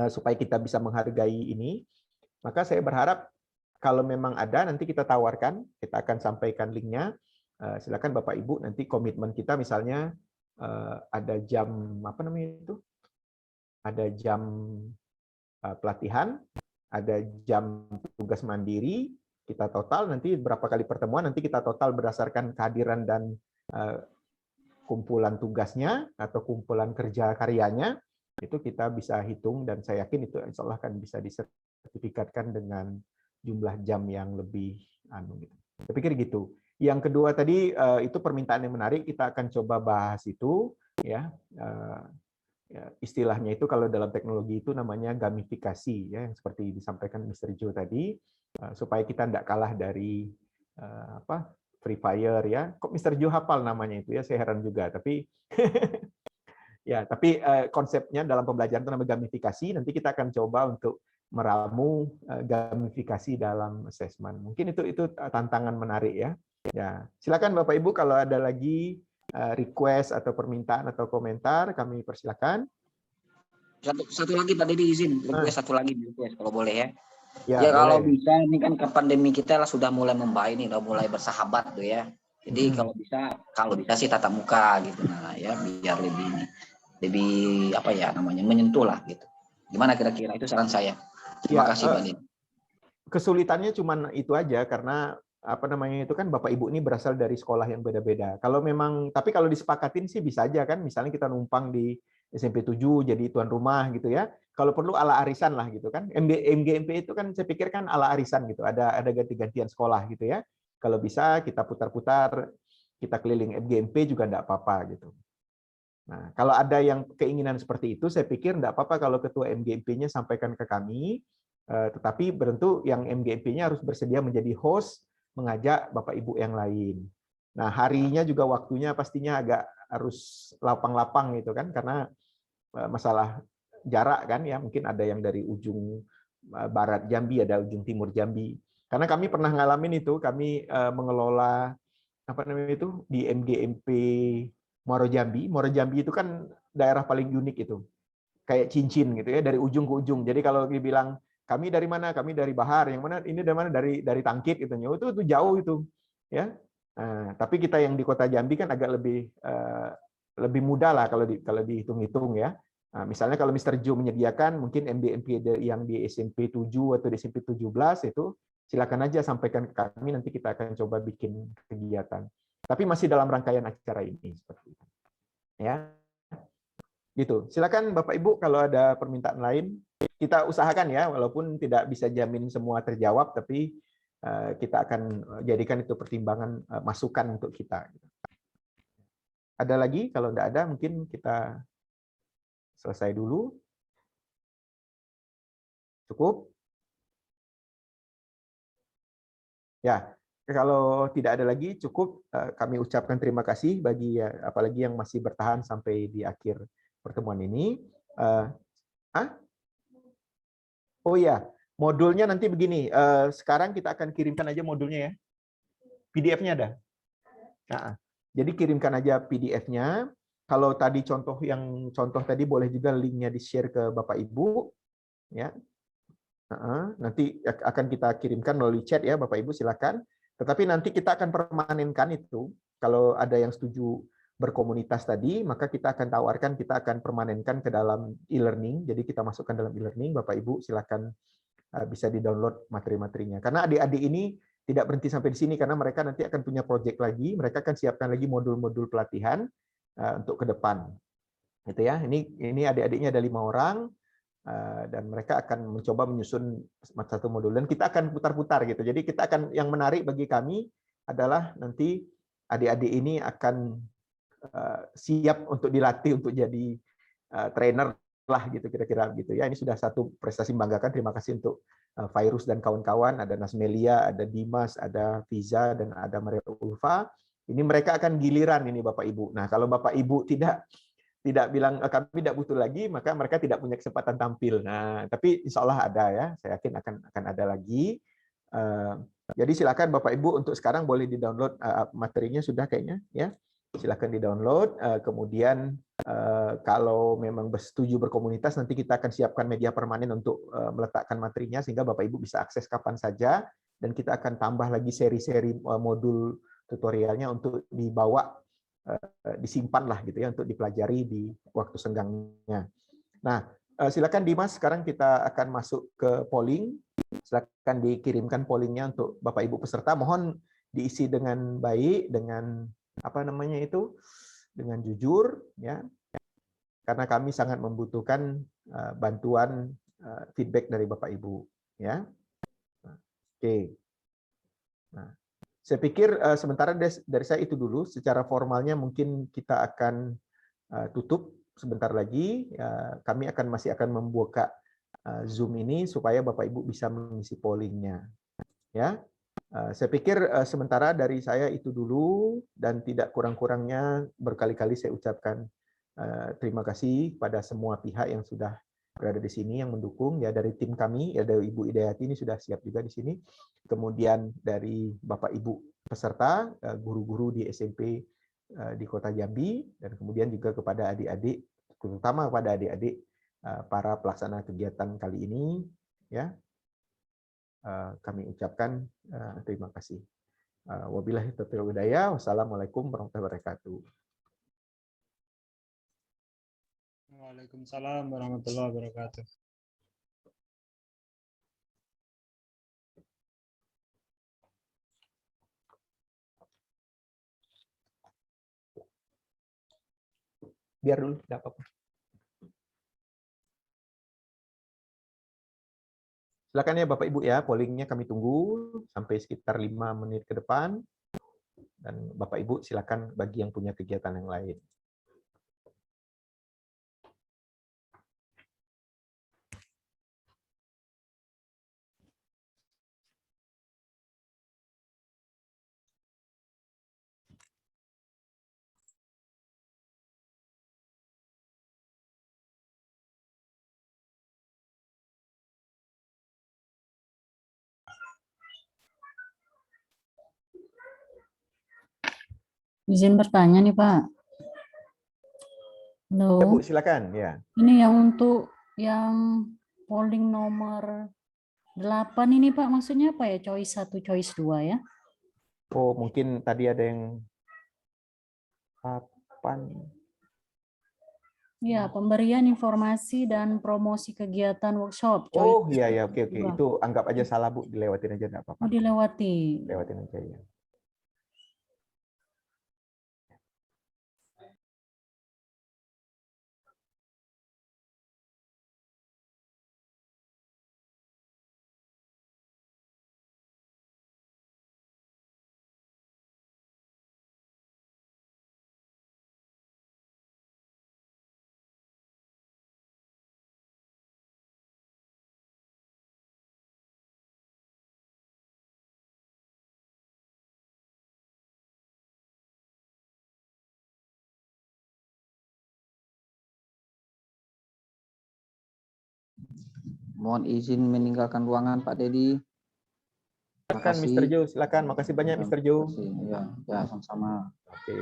S2: supaya kita bisa menghargai ini, maka saya berharap kalau memang ada, nanti kita tawarkan, kita akan sampaikan linknya. Silakan Bapak Ibu nanti komitmen kita misalnya ada jam apa namanya itu, ada jam pelatihan, ada jam tugas mandiri, kita total nanti berapa kali pertemuan, nanti kita total berdasarkan kehadiran dan kumpulan tugasnya atau kumpulan kerja karyanya, itu kita bisa hitung dan saya yakin itu insya Allah kan bisa disertifikatkan dengan jumlah jam yang lebih gitu. Saya pikir gitu. Yang kedua tadi itu permintaan yang menarik, kita akan coba bahas itu ya. Istilahnya itu kalau dalam teknologi itu namanya gamifikasi ya, yang seperti disampaikan Mr. Joe tadi, supaya kita tidak kalah dari Free Fire ya. Kok Mr. Jo hafal namanya itu ya, saya heran juga. Tapi ya, tapi konsepnya dalam pembelajaran itu namanya gamifikasi. Nanti kita akan coba untuk meramu gamifikasi dalam assessment. Mungkin itu tantangan menarik ya. Ya, silakan Bapak Ibu kalau ada lagi request atau permintaan atau komentar, kami persilakan.
S6: Satu lagi Pak Dedi izin, satu lagi kalau boleh ya.
S2: Ya,
S6: kalau
S2: boleh.
S6: bisa ini kan pandemi kita lah sudah mulai membaik nih, udah mulai bersahabat tuh ya. Jadi kalau bisa sih tatap muka gitu, nah ya biar lebih apa ya namanya menyentuh lah gitu. Gimana kira-kira, itu saran saya. Terima kasih Pak Dedi.
S2: Kesulitannya cuma itu aja karena apa namanya itu kan Bapak Ibu ini berasal dari sekolah yang beda-beda. Kalau memang, tapi kalau disepakatin sih bisa aja kan, misalnya kita numpang di SMP 7 jadi tuan rumah gitu ya. Kalau perlu ala arisan lah gitu kan. MGMP itu kan saya pikir kan ala arisan gitu. Ada ganti-gantian sekolah gitu ya. Kalau bisa kita putar-putar, kita keliling MGMP juga enggak apa-apa gitu. Nah, kalau ada yang keinginan seperti itu, saya pikir enggak apa-apa kalau ketua MGMP-nya sampaikan ke kami. Tetapi tentu yang MGMP-nya harus bersedia menjadi host, mengajak Bapak Ibu yang lain. Nah, harinya juga waktunya pastinya agak harus lapang-lapang gitu kan, karena masalah jarak kan ya, mungkin ada yang dari ujung barat Jambi, ada ujung timur Jambi. Karena kami pernah ngalamin itu, kami mengelola apa namanya itu di MGMP Muaro Jambi. Muaro Jambi itu kan daerah paling unik itu, kayak cincin gitu ya, dari ujung ke ujung. Jadi kalau dibilang kami dari mana? Kami dari Bahar. Yang mana? Ini dari mana? Dari Tangkit gitu. Itu jauh itu, ya. Nah, tapi kita yang di Kota Jambi kan agak lebih mudah lah kalau dihitung-hitung ya. Nah, misalnya kalau Mr. Jo menyediakan mungkin MBMP yang di SMP 7 atau di SMP 17 itu silakan aja sampaikan ke kami, nanti kita akan coba bikin kegiatan. Tapi masih dalam rangkaian acara ini seperti itu. Ya. Gitu. Silakan Bapak Ibu kalau ada permintaan lain. Kita usahakan ya, walaupun tidak bisa jamin semua terjawab, tapi kita akan jadikan itu pertimbangan masukan untuk kita. Ada lagi? Kalau tidak ada, mungkin kita selesai dulu. Cukup? Ya, kalau tidak ada lagi, cukup. Kami ucapkan terima kasih bagi apalagi yang masih bertahan sampai di akhir pertemuan ini. Oh iya, modulnya nanti begini. Sekarang kita akan kirimkan aja modulnya ya. PDF-nya ada. Nah, jadi kirimkan aja PDF-nya. Kalau tadi contoh tadi boleh juga linknya di-share ke Bapak Ibu, ya. Nanti akan kita kirimkan melalui chat ya, Bapak Ibu silakan. Tetapi nanti kita akan permanenkan itu. Kalau ada yang setuju berkomunitas tadi, maka kita akan tawarkan, kita akan permanenkan ke dalam e-learning. Jadi kita masukkan dalam e-learning, Bapak Ibu silakan bisa di-download materi-materinya. Karena adik-adik ini tidak berhenti sampai di sini, karena mereka nanti akan punya proyek lagi, mereka akan siapkan lagi modul-modul pelatihan untuk ke depan. Gitu ya. Ini adik-adiknya ada 5 orang, dan mereka akan mencoba menyusun satu modul. Dan kita akan putar-putar gitu. Jadi kita akan, yang menarik bagi kami adalah nanti adik-adik ini akan siap untuk dilatih untuk jadi trainer lah gitu kira-kira gitu ya. Ini sudah satu prestasi membanggakan. Terima kasih untuk Virus dan kawan-kawan, ada Nasmelia, ada Dimas, ada Fiza, dan ada Maria Ulfa. Ini mereka akan giliran ini Bapak Ibu. Nah, kalau Bapak Ibu tidak bilang kami tidak butuh lagi, maka mereka tidak punya kesempatan tampil. Nah, tapi insya Allah ada ya. Saya yakin akan ada lagi. Jadi silakan Bapak Ibu untuk sekarang boleh di-download materinya sudah kayaknya ya. Silakan di-download. Kemudian kalau memang setuju berkomunitas, nanti kita akan siapkan media permanen untuk meletakkan materinya sehingga Bapak Ibu bisa akses kapan saja, dan kita akan tambah lagi seri-seri modul tutorialnya untuk dibawa, disimpan lah gitu ya, untuk dipelajari di waktu senggangnya. Nah, silakan Dimas, sekarang kita akan masuk ke polling. Silakan dikirimkan pollingnya untuk Bapak Ibu peserta. Mohon diisi dengan baik, dengan apa namanya itu, dengan jujur ya, karena kami sangat membutuhkan bantuan feedback dari Bapak Ibu ya. Oke. Nah, saya pikir sementara dari saya itu dulu. Secara formalnya mungkin kita akan tutup sebentar lagi. Kami masih akan membuka Zoom ini supaya Bapak Ibu bisa mengisi pollingnya ya. Saya pikir sementara dari saya itu dulu, dan tidak kurang-kurangnya berkali-kali saya ucapkan terima kasih pada semua pihak yang sudah berada di sini yang mendukung, ya, dari tim kami, ya, dari Ibu Idayati ini sudah siap juga di sini. Kemudian dari Bapak Ibu peserta, guru-guru di SMP di Kota Jambi, dan kemudian juga kepada adik-adik, terutama kepada adik-adik para pelaksana kegiatan kali ini, ya. Kami ucapkan terima kasih. Wabillahi taufiq wal hidayah. Wassalamualaikum warahmatullahi wabarakatuh.
S8: Waalaikumsalam warahmatullahi wabarakatuh.
S2: Biar dulu, tidak apa-apa. Silakan ya Bapak Ibu ya, pollingnya kami tunggu sampai sekitar 5 menit ke depan. Dan Bapak Ibu silakan bagi yang punya kegiatan yang lain.
S3: Izin bertanya nih Pak.
S2: Ya
S3: Halo.
S2: Bu, silakan ya.
S3: Ini yang untuk yang polling nomor 8 ini Pak, maksudnya apa ya? Choice 1, choice 2 ya?
S2: Oh, mungkin tadi ada yang 8.
S3: Ya, pemberian informasi dan promosi kegiatan workshop.
S2: Oh
S3: Choice
S2: iya ya,
S3: 1,
S2: oke oke.
S3: 2.
S2: Itu anggap aja salah Bu, dilewatin aja enggak apa-apa.
S3: Oh, dilewati.
S2: Lewatin aja ya.
S6: Mohon izin meninggalkan ruangan Pak Dedi.
S2: Silakan
S6: Makasih.
S2: Mr. Jo, silakan. Makasih banyak Mr. Jo.
S6: Makasih. Ya, ya sama-sama.
S2: Oke.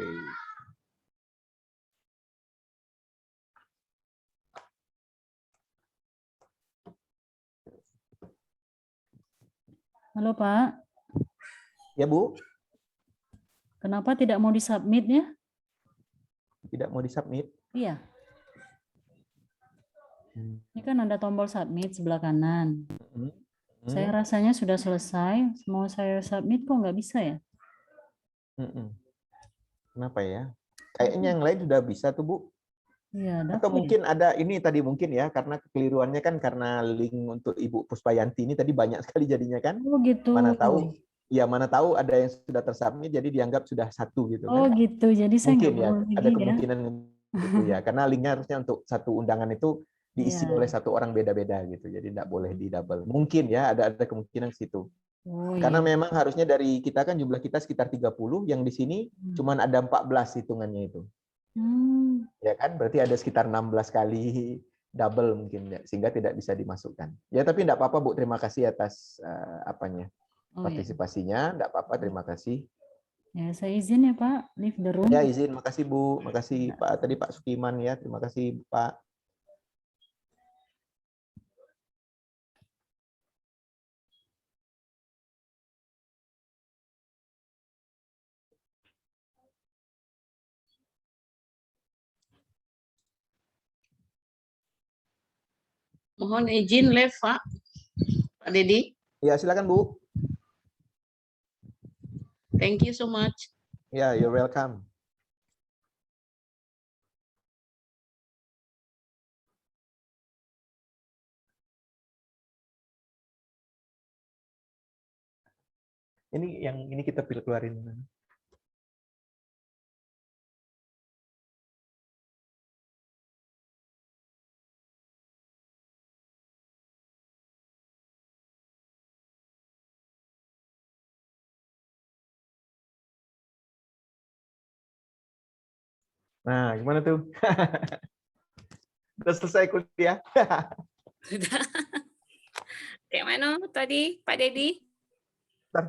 S3: Halo Pak,
S2: Ya Bu,
S3: kenapa tidak mau disubmit ya?
S2: tidak mau disubmit.
S3: Iya. Ini kan ada tombol submit sebelah kanan. Saya rasanya sudah selesai, mau saya submit kok nggak bisa ya?
S2: Kenapa ya? Kayaknya yang lain sudah bisa tuh Bu.
S3: Iya, ada
S2: Atau
S3: apa ya?
S2: mungkin ada ini tadi mungkin ya, karena kekeliruannya kan karena link untuk Ibu Puspayanti ini tadi banyak sekali jadinya kan.
S3: Oh gitu.
S2: Mana tahu, ya mana tahu ada yang sudah tersubmit jadi dianggap sudah satu gitu
S3: Oh
S2: kan.
S3: gitu, jadi saya
S2: Mungkin
S3: nggak
S2: ya,
S3: perlu
S2: ada
S3: lagi ya.
S2: kemungkinan gitu ya. Karena linknya harusnya untuk satu undangan itu diisi
S3: Iya.
S2: oleh satu orang beda-beda gitu. Jadi tidak boleh di double. Mungkin ya ada kemungkinan ke situ.
S3: Oh
S2: Karena
S3: iya.
S2: memang harusnya dari kita kan jumlah kita sekitar 30, yang di sini cuman ada 14 hitungannya itu. Ya kan, berarti ada sekitar 16 kali double mungkin ya, sehingga tidak bisa dimasukkan. Ya tapi tidak apa-apa Bu, terima kasih atas partisipasinya, tidak apa-apa, terima kasih.
S3: Ya, saya izin ya Pak, leave the room.
S2: Ya izin, makasih Bu, makasih Pak, tadi Pak Sukiman ya, terima kasih Pak.
S9: Mohon izin live Pak Dedi.
S2: Ya silakan Bu.
S9: Thank you so much.
S2: Ya, you're welcome. Ini yang ini kita keluarin. Nah, gimana tuh? Udah selesai kuliah?
S9: Kayak mana tadi Pak Dedi?